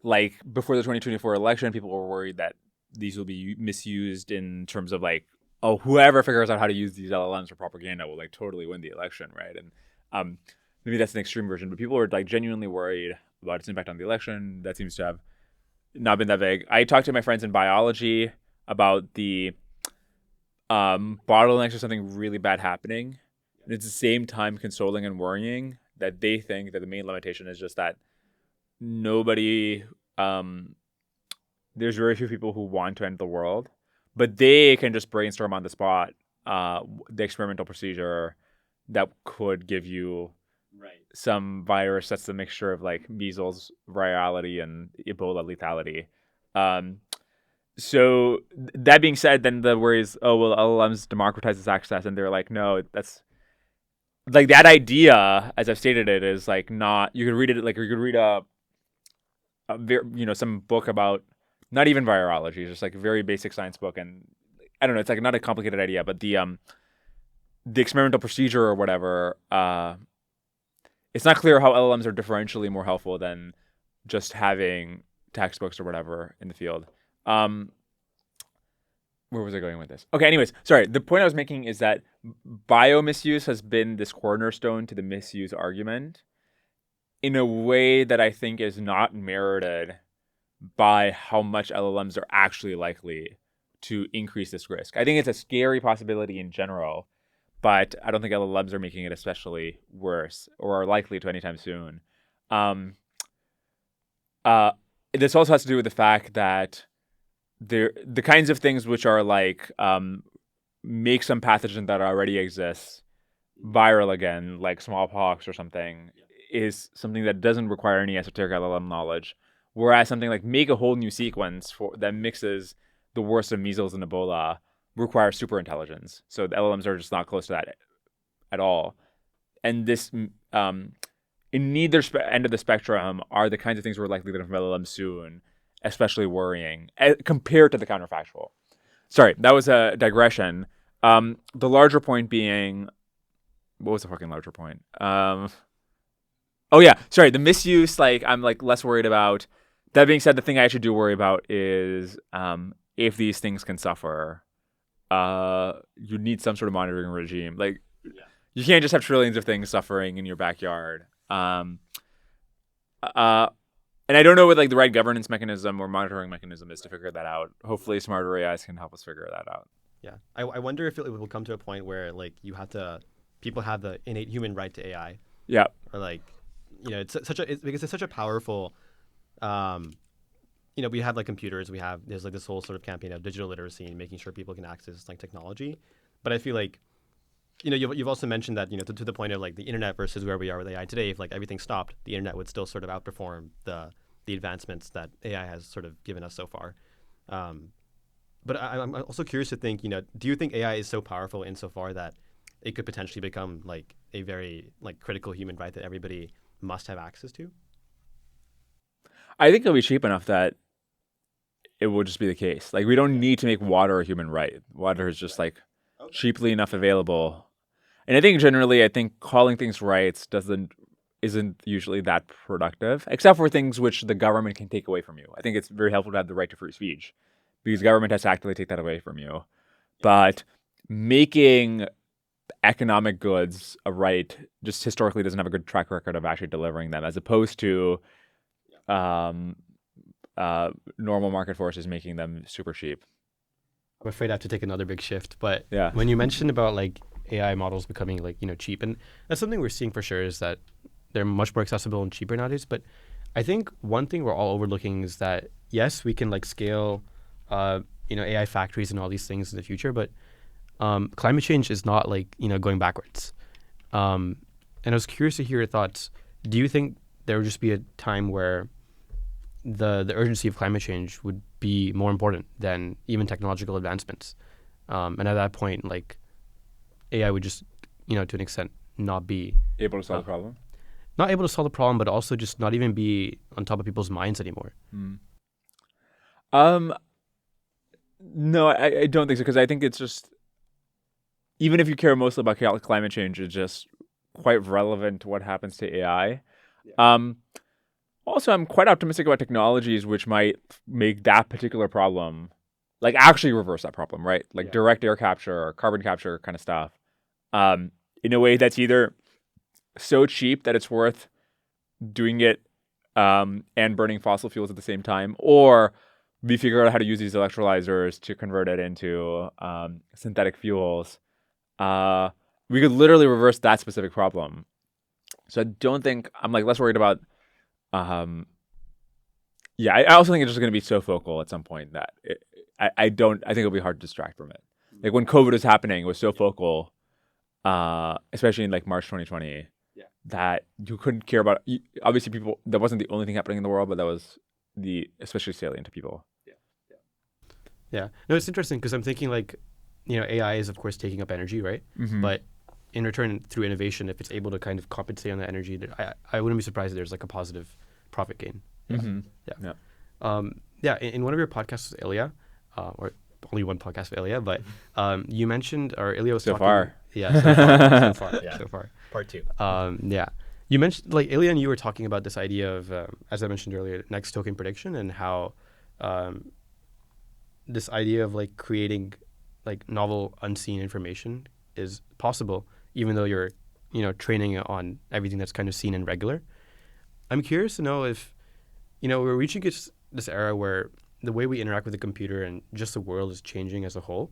Like before the 2024 election, people were worried that these will be misused in terms of like, oh, whoever figures out how to use these LLMs for propaganda will like totally win the election, right? And maybe that's an extreme version, but people were like genuinely worried about its impact on the election. That seems to have not been that vague. I talked to my friends in biology about the bottlenecks or something really bad happening. And it's the same time consoling and worrying that they think that the main limitation is just that nobody, there's very few people who want to end the world, but they can just brainstorm on the spot the experimental procedure that could give you some virus that's the mixture of like measles virality and Ebola lethality. So that being said, then the worry is, oh, well, LLMs democratize this access. And they're like, no, that's like that idea, as I've stated it, is like not, you could read it, like you could read some book about not even virology, just like a very basic science book. And I don't know, it's like not a complicated idea, but the experimental procedure or whatever, it's not clear how LLMs are differentially more helpful than just having textbooks or whatever in the field. Where was I going with this? Okay, anyways, sorry. The point I was making is that bio misuse has been this cornerstone to the misuse argument in a way that I think is not merited by how much LLMs are actually likely to increase this risk. I think it's a scary possibility in general, but I don't think LLMs are making it especially worse or are likely to anytime soon. This also has to do with the fact that the kinds of things which are like make some pathogen that already exists viral again, like smallpox or something, is something that doesn't require any esoteric LLM knowledge. Whereas something like make a whole new sequence that mixes the worst of measles and Ebola requires super intelligence. So the LLMs are just not close to that at all. And this, in neither end of the spectrum are the kinds of things we're likely to learn from LLMs soon especially worrying compared to the counterfactual. Sorry, that was a digression. The larger point being, what was the fucking larger point? Oh yeah, sorry, the misuse, like I'm like less worried about. That being said, the thing I actually do worry about is if these things can suffer, you need some sort of monitoring regime. Like you can't just have trillions of things suffering in your backyard. And I don't know what like the right governance mechanism or monitoring mechanism is to figure that out. Hopefully smarter AIs can help us figure that out. Yeah. I wonder if it will come to a point where like people have the innate human right to AI, Yeah. or like, it's because it's such a powerful, we have like computers, there's like this whole sort of campaign of digital literacy and making sure people can access like technology. But I feel like, you've also mentioned that, to the point of like the internet versus where we are with AI today, if like everything stopped, the internet would still sort of outperform the advancements that AI has sort of given us so far. But I'm also curious to think, do you think AI is so powerful insofar that it could potentially become like a very like critical human right that everybody must have access to? I think it'll be cheap enough that it will just be the case. Like we don't need to make water a human right. Water is just like cheaply enough available. And I think generally, calling things rights isn't usually that productive, except for things which the government can take away from you. I think it's very helpful to have the right to free speech because government has to actively take that away from you. But making economic goods a right just historically doesn't have a good track record of actually delivering them, as opposed to normal market forces making them super cheap. I'm afraid I have to take another big shift. But Yeah. when you mentioned about like AI models becoming like, cheap, and that's something we're seeing for sure, is that they're much more accessible and cheaper nowadays. But I think one thing we're all overlooking is that, yes, we can like scale, AI factories and all these things in the future, but climate change is not like, going backwards. And I was curious to hear your thoughts. Do you think there would just be a time where the urgency of climate change would be more important than even technological advancements? And at that point, like AI would just, to an extent, not be Able to solve the problem? not able to solve the problem, but also just not even be on top of people's minds anymore. No, I don't think so, because I think it's just, even if you care mostly about climate change, it's just quite relevant to what happens to AI. Also, I'm quite optimistic about technologies which might make that particular problem, like actually reverse that problem, right? Like direct air capture or carbon capture kind of stuff, in a way that's either so cheap that it's worth doing it and burning fossil fuels at the same time, or we figure out how to use these electrolyzers to convert it into synthetic fuels. We could literally reverse that specific problem. So I don't think I'm like less worried about. I also think it's just going to be so focal at some point that I think it'll be hard to distract from it. Like when COVID was happening, it was so focal, especially in like March 2020, that you couldn't care about. Obviously, that wasn't the only thing happening in the world, but that was especially salient to people. Yeah. No, it's interesting because I'm thinking like, AI is of course taking up energy, right? Mm-hmm. But in return, through innovation, if it's able to kind of compensate on the energy, I wouldn't be surprised if there's like a positive profit gain. Mm-hmm. In one of your podcasts with Ilya, or only one podcast with Ilya, but you mentioned, or Ilya was So talking. far. Yeah, so far. So far. Yeah. So far. Part two. You mentioned, like, Ilya and you were talking about this idea of, as I mentioned earlier, next token prediction, and how this idea of like creating like novel unseen information is possible, even though you're, training it on everything that's kind of seen and regular. I'm curious to know if, we're reaching this era where the way we interact with the computer and just the world is changing as a whole.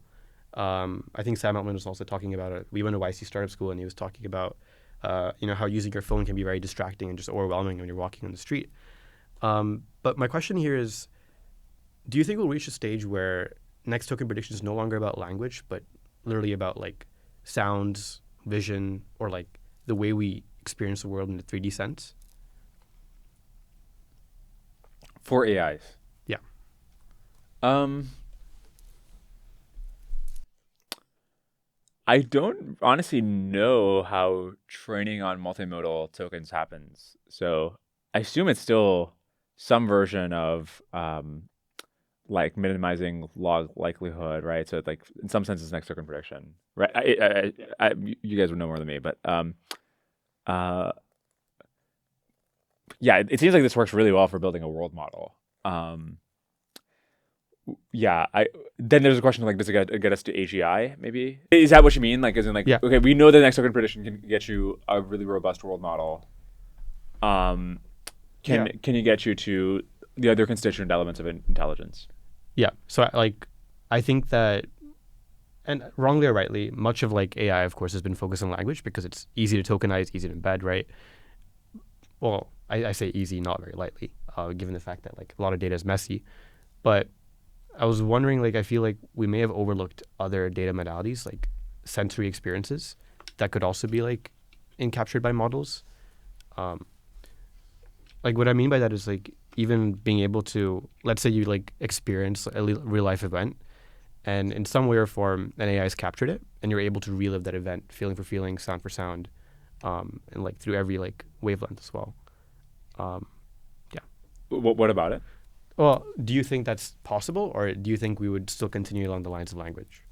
I think Sam Altman was also talking about it. We went to YC Startup School, and he was talking about, how using your phone can be very distracting and just overwhelming when you're walking on the street. But my question here is, do you think we'll reach a stage where next token prediction is no longer about language, but literally about like sounds, vision, or like the way we experience the world in a 3D sense? For AIs. Yeah. I don't honestly know how training on multimodal tokens happens. So I assume it's still some version of like minimizing log likelihood, right? So it's like in some sense it's next token prediction, right? You guys would know more than me, but it seems like this works really well for building a world model. Then there's a question of like, does it get us to AGI? Maybe is that what you mean? Like, as in like, okay, we know the next token prediction can get you a really robust world model. Can you get you to the other constituent elements of intelligence? Yeah. So I think that and wrongly or rightly, much of like AI, of course, has been focused on language because it's easy to tokenize, easy to embed, right? Well, I say easy, not very lightly, given the fact that like a lot of data is messy. But I was wondering, like, I feel like we may have overlooked other data modalities, like sensory experiences, that could also be like captured by models. Like what I mean by that is like even being able to, let's say you like experience a real life event, and in some way or form, an AI has captured it, and you're able to relive that event, feeling for feeling, sound for sound, and like through every like wavelength as well. Yeah. What about it? Well, do you think that's possible, or do you think we would still continue along the lines of language?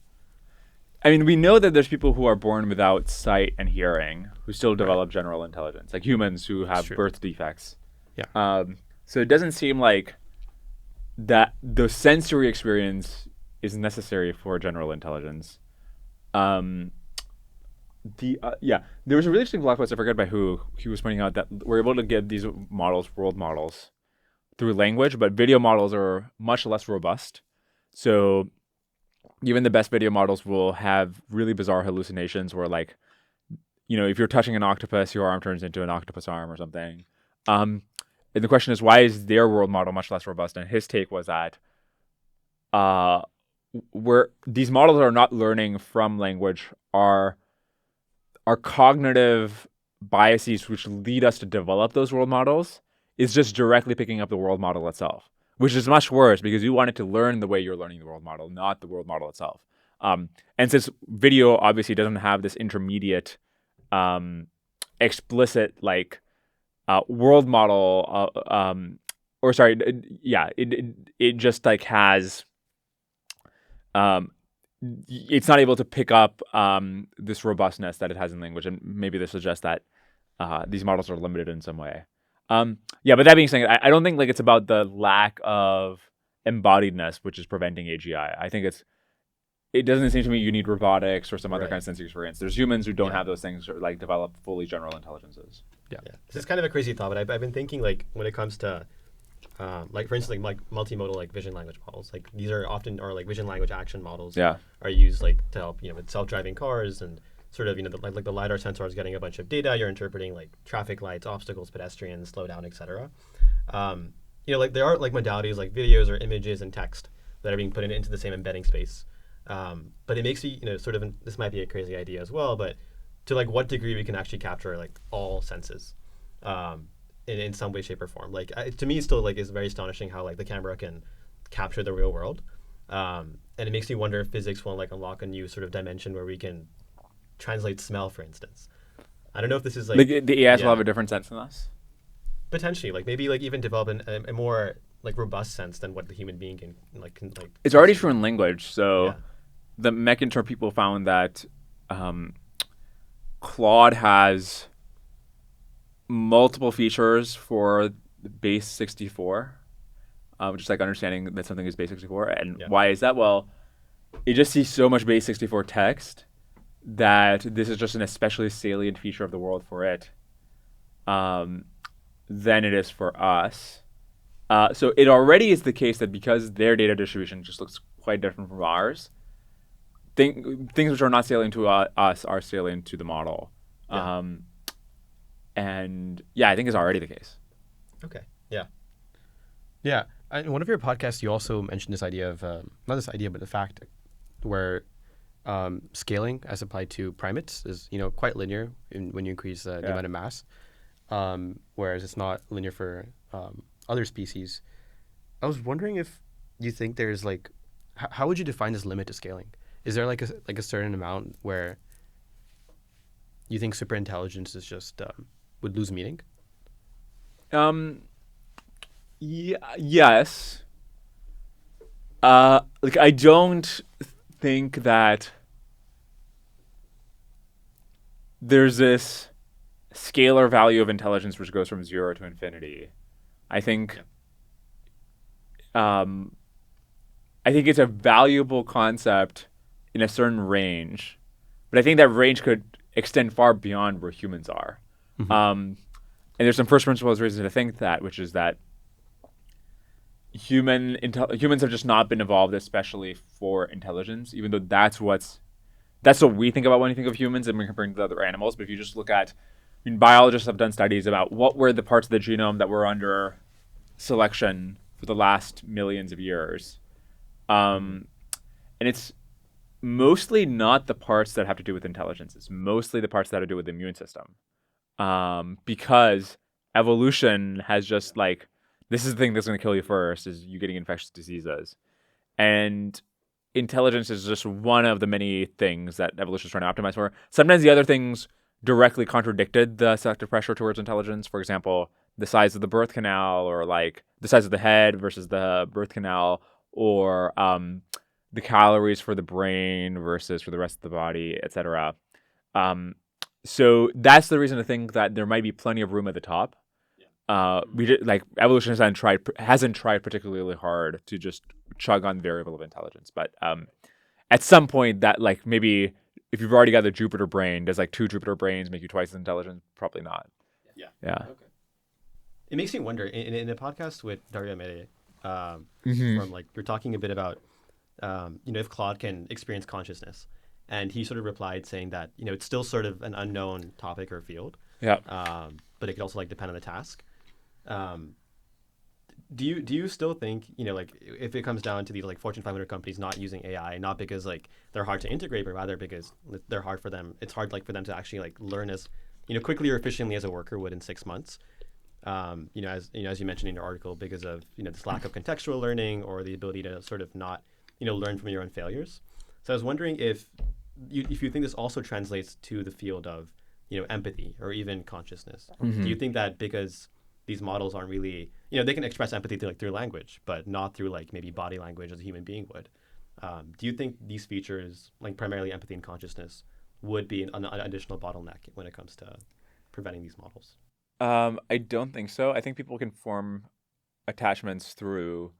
I mean, we know that there's people who are born without sight and hearing who still develop general intelligence, like humans who have birth defects. Yeah. So it doesn't seem like that the sensory experience is necessary for general intelligence. There was a really interesting blog post, I forget by who, he was pointing out that we're able to get these models, world models, through language, but video models are much less robust. So even the best video models will have really bizarre hallucinations where, like, if you're touching an octopus, your arm turns into an octopus arm or something. And the question is, why is their world model much less robust? And his take was that where these models are not learning from language, are cognitive biases which lead us to develop those world models is just directly picking up the world model itself, which is much worse because you want it to learn the way you're learning the world model, not the world model itself. And since video obviously doesn't have this intermediate, explicit world model, it just like has, it's not able to pick up this robustness that it has in language, and maybe this suggests that these models are limited in some way. But that being said, I don't think like it's about the lack of embodiedness which is preventing AGI. I think it doesn't seem to me you need robotics or some other kind of sensory experience. There's humans who don't have those things or like develop fully general intelligences. Yeah. This is kind of a crazy thought, but I've been thinking like when it comes to like for instance like multimodal like vision language models, like these are often or like vision language action models are used like to help with self-driving cars and sort of like the LiDAR sensor is getting a bunch of data, you're interpreting like traffic lights, obstacles, pedestrians, slow down, etc. Like there are like modalities like videos or images and text that are being put into the same embedding space. But it makes me sort of, this might be a crazy idea as well, but to like what degree we can actually capture like all senses in some way, shape, or form. Like to me, still like is very astonishing how like the camera can capture the real world, and it makes me wonder if physics will like unlock a new sort of dimension where we can translate smell, for instance. I don't know if this is like the AIs will have a different sense than us. Potentially, like maybe like even develop a more like robust sense than what the human being can like. It's already true in language, so the Mechantor people found that Claude has multiple features for the base 64, which is like understanding that something is base 64. And why is that? Well, it just sees so much base 64 text that this is just an especially salient feature of the world for it than it is for us. So it already is the case that because their data distribution just looks quite different from ours, things which are not salient to us are salient to the model. And I think it's already the case. Okay. Yeah. In one of your podcasts, you also mentioned this idea of, not this idea, but the fact where scaling as applied to primates is, quite linear when you increase the amount of mass, whereas it's not linear for other species. I was wondering if you think there's like, how would you define this limit to scaling? Is there like a certain amount where you think superintelligence is just would lose meaning? Yes. Like I don't think that there's this scalar value of intelligence which goes from 0 to infinity. I think it's a valuable concept in a certain range, but I think that range could extend far beyond where humans are. Mm-hmm. And there's some first principles reason to think that, which is that humans have just not been evolved especially for intelligence, even though that's what's that's what we think about when we think of humans, and we're comparing to other animals. But if you just look at, I mean, biologists have done studies about what were the parts of the genome that were under selection for the last millions of years. And it's mostly not the parts that have to do with intelligence. It's mostly the parts that have to do with the immune system. Because evolution has just like, this is the thing that's going to kill you first, is you getting infectious diseases. And intelligence is just one of the many things that evolution is trying to optimize for. Sometimes the other things directly contradicted the selective pressure towards intelligence. For example, the size of the birth canal, or like the size of the head versus the birth canal, or the calories for the brain versus for the rest of the body, etc. So that's the reason to think that there might be plenty of room at the top. Evolution hasn't tried particularly hard to just chug on the variable of intelligence, but at some point that, like, maybe if you've already got the Jupiter brain, does like 2 Jupiter brains make you twice as intelligent? Probably not. Yeah. Okay. It makes me wonder, in a podcast with Dario Mere, from like, you're talking a bit about if Claude can experience consciousness, and he sort of replied saying that it's still sort of an unknown topic or field, but it could also like depend on the task. Do you still think, like, if it comes down to these like Fortune 500 companies not using AI, not because like they're hard to integrate, but rather because they're hard for them, it's hard like for them to actually like learn as quickly or efficiently as a worker would in 6 months. As you mentioned in your article, because of this lack of contextual learning, or the ability to sort of not learn from your own failures. So I was wondering if you think this also translates to the field of empathy or even consciousness. Do you think that because these models aren't really, they can express empathy through language, but not through like maybe body language as a human being would. Do you think these features, like primarily empathy and consciousness, would be an additional bottleneck when it comes to preventing these models? I don't think so. I think people can form attachments through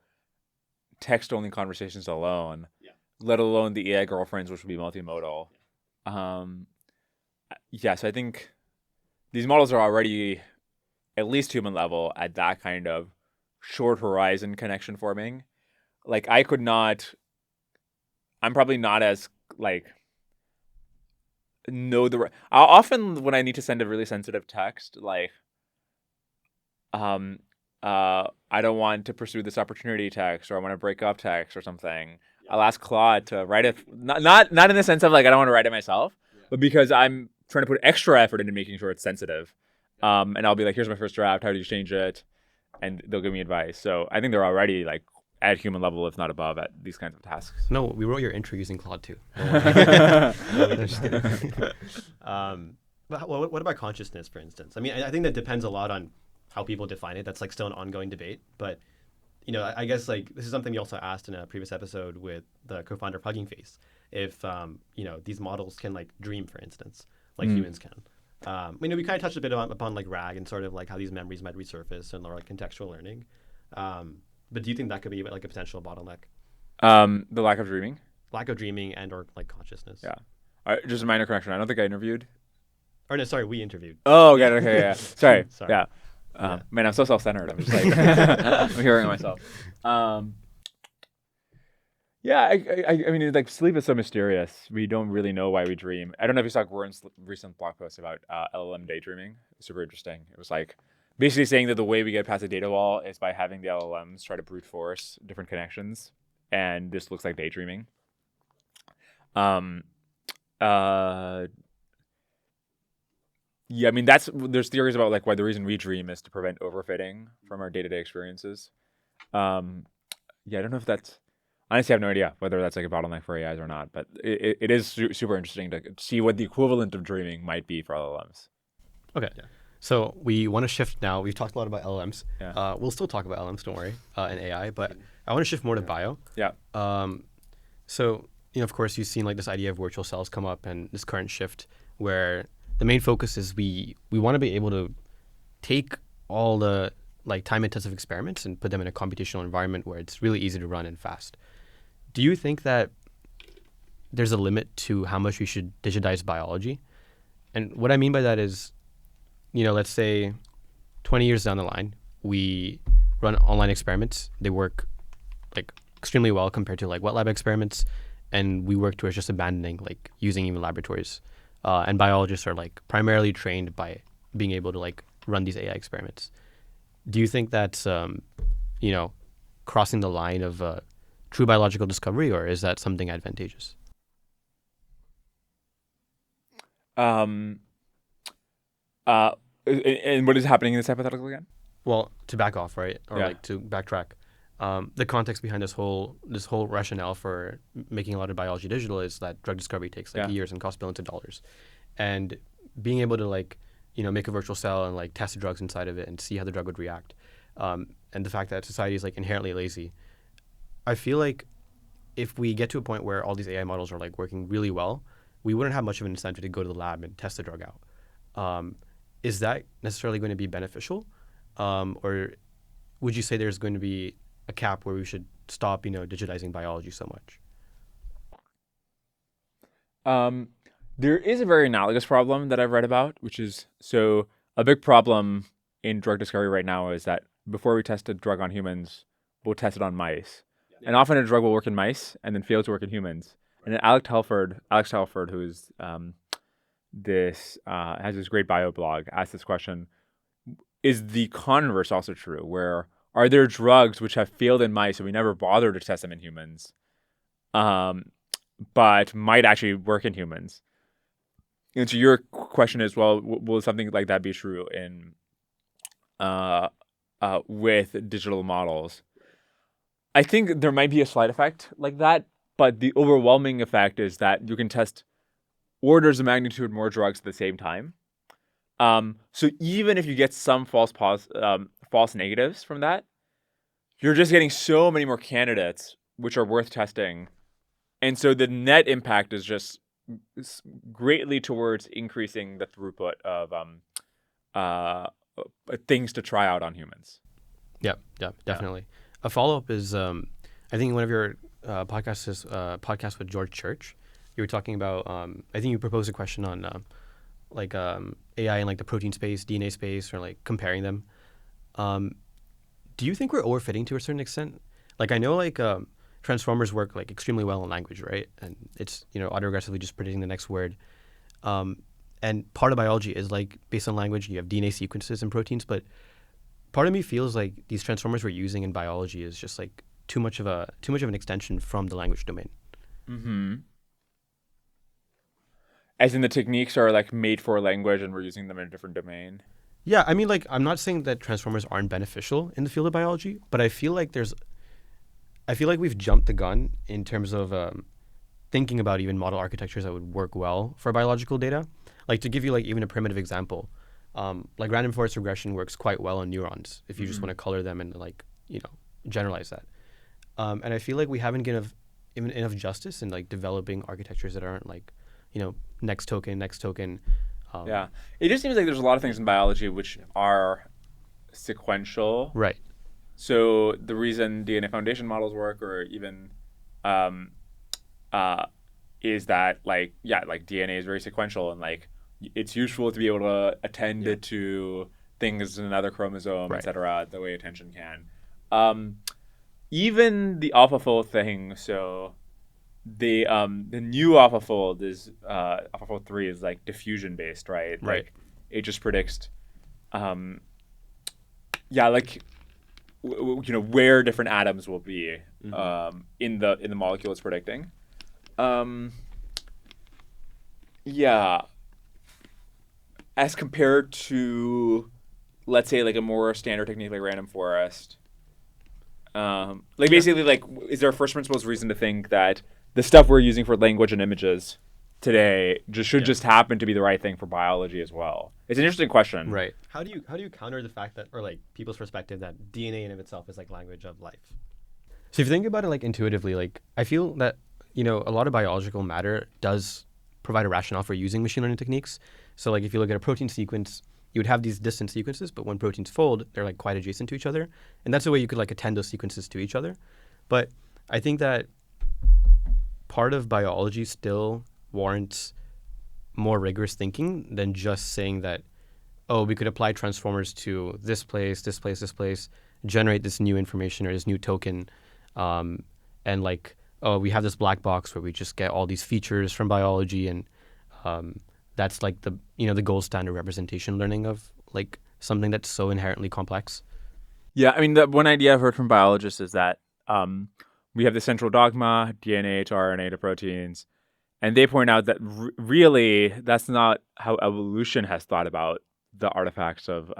text-only conversations alone, let alone the AI girlfriends, which would be multimodal. So I think these models are already at least human level at that kind of short horizon connection forming. Like, I'm probably not as like often when I need to send a really sensitive text, like I don't want to pursue this opportunity text, or I want to break up text or something, I'll ask Claude to write it, not in the sense of like I don't want to write it myself, but because I'm trying to put extra effort into making sure it's sensitive. And I'll be like, here's my first draft, how do you change it? And they'll give me advice. So I think they're already like at human level, if not above, at these kinds of tasks. No, we wrote your intro using Claude too. But what about consciousness, for instance? I mean, I think that depends a lot on how people define it. That's like still an ongoing debate. But, I guess like this is something we also asked in a previous episode with the co-founder of Hugging Face. If, these models can like dream, for instance, like humans can. We kind of touched a bit upon like RAG and sort of like how these memories might resurface and or like contextual learning. But do you think that could be like a potential bottleneck? The lack of dreaming? Lack of dreaming and or like consciousness. Yeah. Just a minor correction. I don't think I interviewed. Or no, sorry, we interviewed. Oh, okay, yeah. Sorry. Sorry. Yeah. Man, I'm so self-centered. I'm just like, I'm hearing myself. I mean, like, sleep is so mysterious. We don't really know why we dream. I don't know if you saw Goran's recent blog post about LLM daydreaming. Super interesting. It was like basically saying that the way we get past the data wall is by having the LLMs try to brute force different connections, and this looks like daydreaming. I mean, there's theories about like why the reason we dream is to prevent overfitting from our day-to-day experiences. I don't know if that's. Honestly, I have no idea whether that's like a bottleneck for AIs or not, but it is super interesting to see what the equivalent of dreaming might be for LLMs. Okay. Yeah. So we want to shift now. We've talked a lot about LLMs. Yeah. We'll still talk about LLMs, don't worry, and AI, but I want to shift more to bio. Yeah. So, of course, you've seen like this idea of virtual cells come up, and this current shift where the main focus is we want to be able to take all the like time-intensive experiments and put them in a computational environment where it's really easy to run and fast. Do you think that there's a limit to how much we should digitize biology? And what I mean by that is, let's say 20 years down the line, we run online experiments. They work like extremely well compared to like wet lab experiments. and we work towards just abandoning like using even laboratories. And biologists are like primarily trained by being able to like run these AI experiments. Do you think that's you know, crossing the line of true biological discovery, or is that something advantageous? Um, and what is happening in this hypothetical again? Well, to back off, right, or Yeah. like to backtrack, the context behind this whole rationale for making a lot of biology digital is that drug discovery takes like Yeah. years and costs billions of dollars, and being able to like make a virtual cell and like test the drugs inside of it and see how the drug would react, and the fact that society is like inherently lazy, I feel like if we get to a point where all these AI models are like working really well, we wouldn't have much of an incentive to go to the lab and test the drug out. Is that necessarily going to be beneficial, or would you say there's going to be a cap where we should stop, digitizing biology so much? There is a very analogous problem that I've read about, which is so a big problem in drug discovery right now is that before we test a drug on humans, we'll test it on mice. And often a drug will work in mice and then fail to work in humans. And then Alex Telford, who's this has this great bio blog, asked this question: is the converse also true? Where are there drugs which have failed in mice and we never bother to test them in humans, but might actually work in humans? And so your question is, well, will something like that be true in with digital models? I think there might be a slight effect like that, but the overwhelming effect is that you can test orders of magnitude more drugs at the same time. So even if you get some false negatives from that, you're just getting so many more candidates which are worth testing, and so the net impact is just greatly towards increasing the throughput of things to try out on humans. Yeah, definitely. A follow-up is, I think in one of your podcasts with George Church, you were talking about, I think you proposed a question on AI in like the protein space, DNA space, or like comparing them. Do you think we're overfitting to a certain extent? Like I know like transformers work like extremely well in language, right? And it's autoaggressively just predicting the next word. And part of biology is like based on language. You have DNA sequences and proteins, but part of me feels like these transformers we're using in biology is just like too much of an extension from the language domain. Mm-hmm. As in the techniques are like made for language and we're using them in a different domain. Yeah, I mean, like, I'm not saying that transformers aren't beneficial in the field of biology, but I feel like we've jumped the gun in terms of thinking about even model architectures that would work well for biological data. Like to give you like even a primitive example, like random forest regression works quite well on neurons if you just want to color them and like generalize that. And I feel like we haven't given even enough justice in like developing architectures that aren't like next token. Yeah, it just seems like there's a lot of things in biology which are sequential. Right. So the reason DNA foundation models work, or even, is that like DNA is very sequential and like it's useful to be able to attend to things in another chromosome, Right. etc. The way attention can. Even the AlphaFold thing. So the new AlphaFold is AlphaFold 3 is like diffusion based, right? Right. Like it just predicts, where different atoms will be in the molecule it's predicting. As compared to, let's say, like a more standard technique like random forest. Basically, like, is there a first principles reason to think that the stuff we're using for language and images today just happen to be the right thing for biology as well? It's an interesting question. Right. How do you counter the fact that, or like people's perspective that DNA in of itself is like language of life? So if you think about it like intuitively, like I feel that a lot of biological matter does provide a rationale for using machine learning techniques. So like if you look at a protein sequence, you would have these distant sequences, but when proteins fold, they're like quite adjacent to each other, and that's the way you could like attend those sequences to each other. But I think that part of biology still warrants more rigorous thinking than just saying that, oh, we could apply transformers to this place, generate this new information or this new token, and like oh, we have this black box where we just get all these features from biology, and that's like the the gold standard representation learning of like something that's so inherently complex. Yeah, I mean, the one idea I've heard from biologists is that we have the central dogma, DNA to RNA to proteins, and they point out that really that's not how evolution has thought about the artifacts of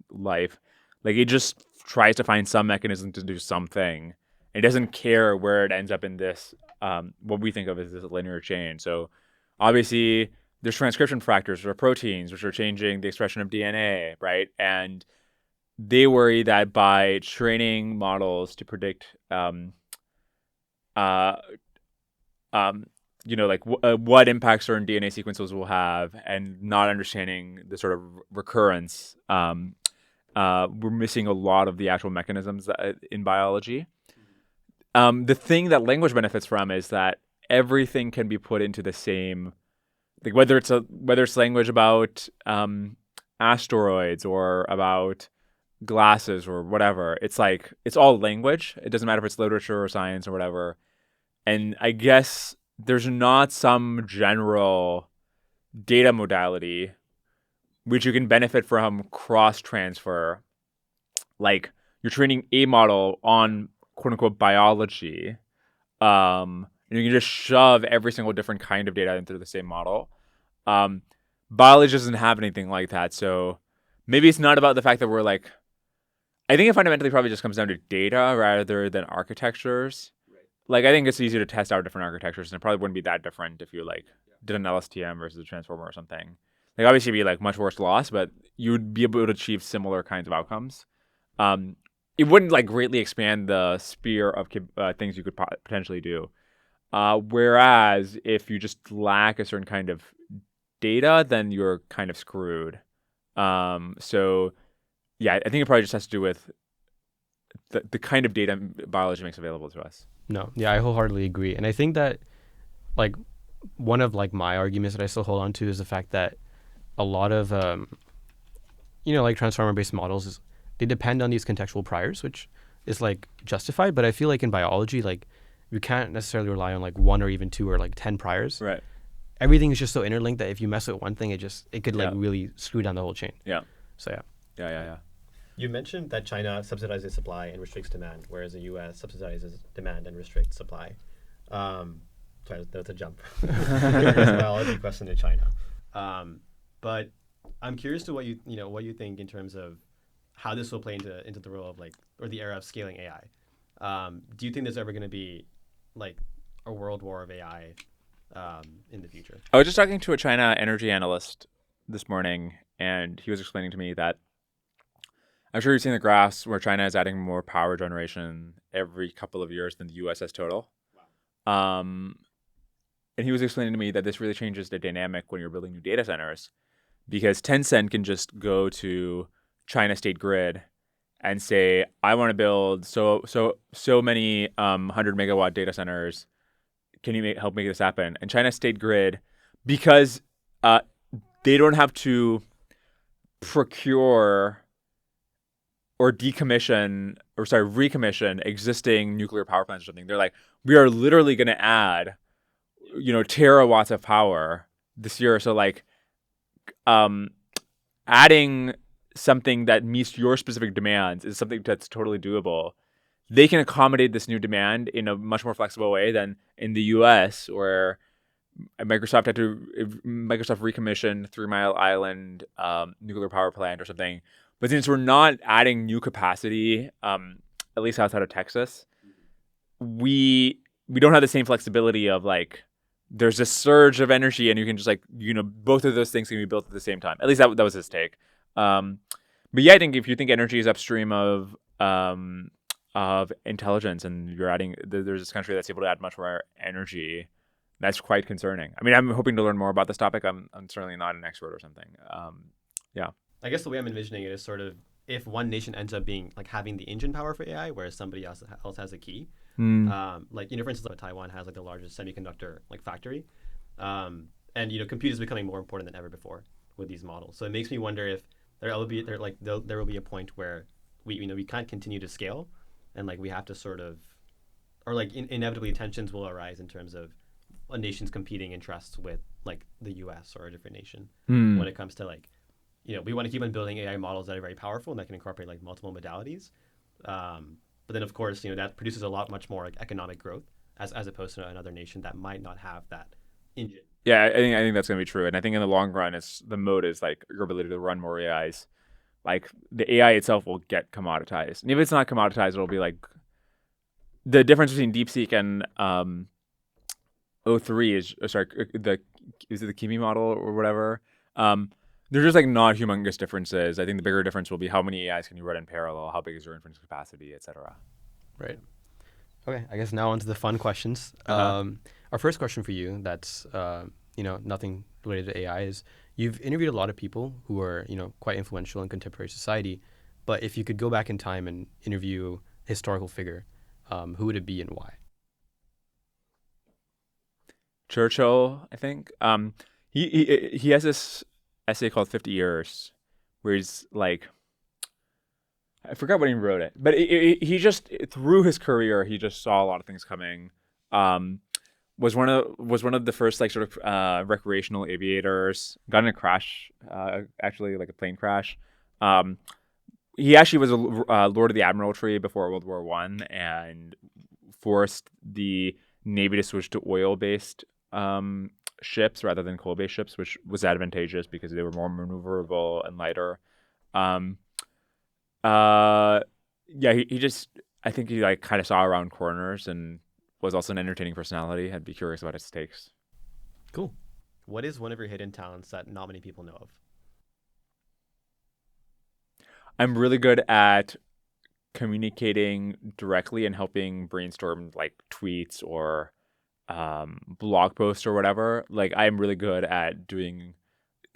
life. Like it just tries to find some mechanism to do something. It doesn't care where it ends up in this what we think of as this linear chain. So obviously there's transcription factors or proteins which are changing the expression of DNA, right? And they worry that by training models to predict uh, like what impact certain DNA sequences will have, and not understanding the sort of recurrence, we're missing a lot of the actual mechanisms in biology. The thing that language benefits from is that everything can be put into the same, like whether it's language about asteroids or about glasses or whatever. It's like it's all language. It doesn't matter if it's literature or science or whatever. And I guess there's not some general data modality which you can benefit from cross transfer. Like you're training a model on quote unquote biology, and you can just shove every single different kind of data into the same model. Biology doesn't have anything like that. So maybe it's not about the fact that we're like, I think it fundamentally probably just comes down to data rather than architectures. Like I think it's easy to test out different architectures, and it probably wouldn't be that different if you like did an LSTM versus a transformer or something. Like obviously it'd be like much worse loss, but you would be able to achieve similar kinds of outcomes. It wouldn't like greatly expand the sphere of things you could potentially do. Whereas if you just lack a certain kind of data, then you're kind of screwed. So yeah, I think it probably just has to do with the kind of data biology makes available to us. No, yeah, I wholeheartedly agree, and I think that like one of like my arguments that I still hold on to is the fact that a lot of like transformer based models they depend on these contextual priors, which is like justified, but I feel like in biology like you can't necessarily rely on like one or even two or like 10 priors. Right. Everything is just so interlinked that if you mess with one thing, it could like really screw down the whole chain. Yeah. So Yeah. You mentioned that China subsidizes supply and restricts demand, whereas the U.S. subsidizes demand and restricts supply. Sorry, that's a jump. There's a biology question to China. But I'm curious to what you think in terms of how this will play into the role of like, or the era of scaling AI. Do you think there's ever going to be like a world war of AI in the future? I was just talking to a China energy analyst this morning, and he was explaining to me that I'm sure you've seen the graphs where China is adding more power generation every couple of years than the U.S. has total. Wow. And he was explaining to me that this really changes the dynamic when you're building new data centers, because Tencent can just go to China State Grid and say, I want to build so many 100 megawatt data centers. Can you help make this happen? And China State Grid, because they don't have to procure or recommission existing nuclear power plants or something. They're like, we are literally going to add, terawatts of power this year. So like, adding something that meets your specific demands is something that's totally doable. They can accommodate this new demand in a much more flexible way than in the U.S., where Microsoft recommissioned 3 Mile Island nuclear power plant or something. But since we're not adding new capacity, at least outside of Texas, we don't have the same flexibility of like, there's a surge of energy and you can just like, both of those things can be built at the same time. At least that was his take. But yeah, I think if you think energy is upstream of intelligence, and you're adding, there's this country that's able to add much more energy, that's quite concerning. I mean, I'm hoping to learn more about this topic. I'm certainly not an expert or something. Yeah. I guess the way I'm envisioning it is sort of if one nation ends up being like having the engine power for AI, whereas somebody else has a key. Like for instance, Taiwan has like the largest semiconductor like factory, and compute is becoming more important than ever before with these models. So it makes me wonder if there will be a point where we can't continue to scale, and like we have to sort of or like inevitably tensions will arise in terms of a nation's competing interests with like the U.S. or a different nation when it comes to like, we want to keep on building AI models that are very powerful and that can incorporate like multiple modalities. But then of course, that produces a lot much more like economic growth as opposed to another nation that might not have that engine. Yeah, I think that's gonna be true, and I think in the long run, the mode is like your ability to run more AIs. Like the AI itself will get commoditized, and if it's not commoditized, it'll be like the difference between DeepSeek and O3 is is it the Kimi model or whatever? They're just like not humongous differences. I think the bigger difference will be how many AIs can you run in parallel, how big is your inference capacity, etc. Right. Okay, I guess now on to the fun questions. Our first question for you that's, nothing related to AI is, you've interviewed a lot of people who are, quite influential in contemporary society, but if you could go back in time and interview a historical figure, who would it be and why? Churchill, I think. He has this essay called 50 Years, where he's like, I forgot when he wrote it, but he just through his career he just saw a lot of things coming. Was one of the first like sort of recreational aviators. Got in a crash, actually like a plane crash. He actually was a Lord of the Admiralty before World War I, and forced the Navy to switch to oil-based ships rather than coal-based ships, which was advantageous because they were more maneuverable and lighter. He just, I think he like kind of saw around corners and was also an entertaining personality. I'd be curious about his takes. Cool. What is one of your hidden talents that not many people know of? I'm really good at communicating directly and helping brainstorm like tweets or blog posts or whatever. Like I'm really good at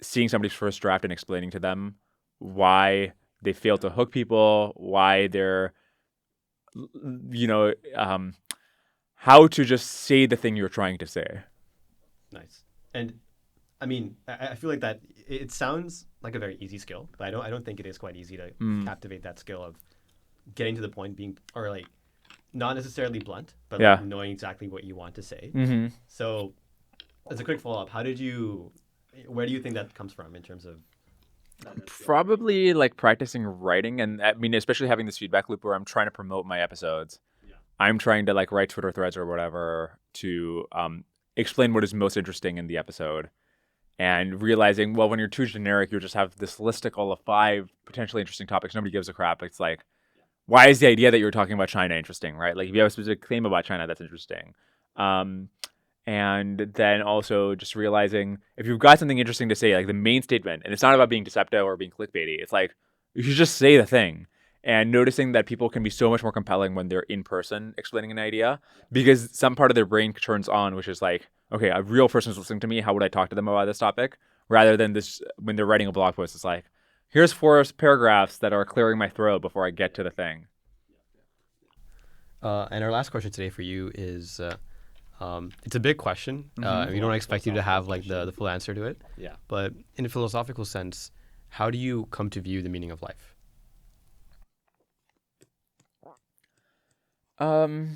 seeing somebody's first draft and explaining to them why they fail to hook people, why they're, how to just say the thing you're trying to say. Nice. And I mean, I feel like that it sounds like a very easy skill, but I don't think it is quite easy to captivate that skill of getting to the point, or like not necessarily blunt, but like knowing exactly what you want to say. Mm-hmm. So as a quick follow-up, where do you think that comes from in terms of probably like practicing writing, and I mean especially having this feedback loop where I'm trying to promote my episodes. I'm trying to like write Twitter threads or whatever to explain what is most interesting in the episode, and realizing, well, when you're too generic, you just have this listicle of 5 potentially interesting topics. Nobody gives a crap. It's like, why is the idea that you're talking about China interesting, right? Like if you have a specific claim about China, that's interesting. And then also just realizing if you've got something interesting to say, like the main statement, and it's not about being deceptive or being clickbaity. It's like, you should just say the thing. And noticing that people can be so much more compelling when they're in person explaining an idea, because some part of their brain turns on, which is like, okay, a real person's listening to me. How would I talk to them about this topic? Rather than this, when they're writing a blog post, it's like, here's 4 paragraphs that are clearing my throat before I get to the thing. And our last question today for you is, it's a big question. We don't expect you to have like the full answer to it. Yeah. But in a philosophical sense, how do you come to view the meaning of life? I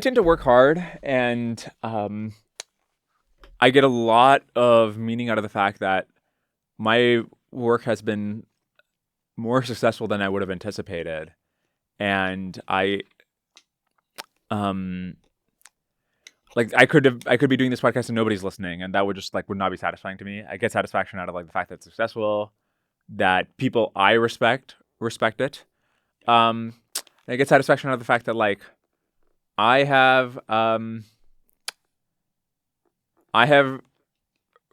tend to work hard, and I get a lot of meaning out of the fact that my work has been more successful than I would have anticipated, and I could be doing this podcast and nobody's listening, and that would just would not be satisfying to me. I get satisfaction out of the fact that it's successful, that people I respect it. And I get satisfaction out of the fact that I have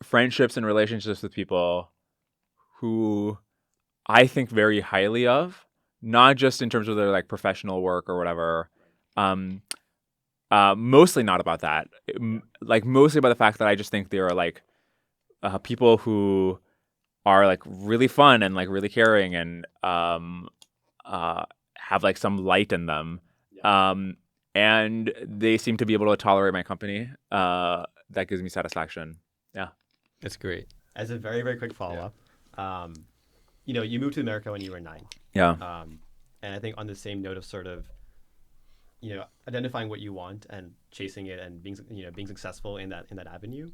friendships and relationships with people who I think very highly of, not just in terms of their professional work or whatever. Mostly not about that. Mostly about the fact that I just think they are people who are really fun and really caring and have some light in them. And they seem to be able to tolerate my company. That gives me satisfaction. Yeah. That's great. As a very, very quick follow-up, you moved to America when you were 9. Yeah. And I think on the same note of sort of, identifying what you want and chasing it and being successful in that avenue,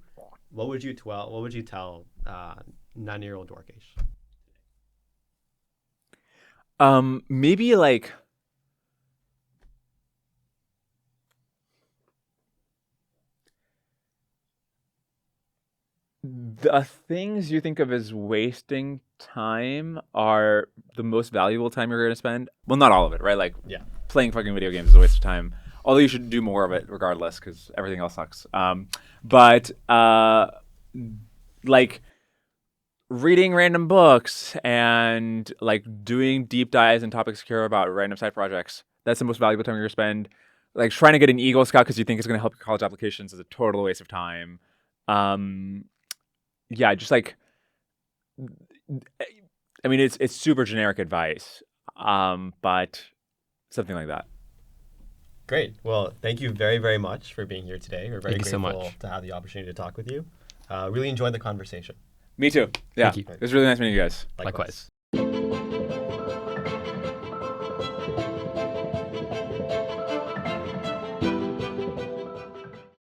what would you tell 9-year-old Dwarkesh? Maybe like the things you think of as wasting time are the most valuable time you're going to spend. Well, not all of it, right? Like Yeah. playing fucking video games is a waste of time. Although you should do more of it regardless, because everything else sucks. But like reading random books and like doing deep dives and topics you care about, random side projects, that's the most valuable time you're going to spend. Like trying to get an Eagle Scout because you think it's going to help your college applications is a total waste of time. Yeah, just like, I mean, it's super generic advice, but something like that. Great. Well, thank you very, very much for being here today. We're very Thank you so grateful much. to have the opportunity to talk with you. Really enjoyed the conversation. Me too. Yeah, Thank you. it was really nice meeting you guys. Likewise. Likewise.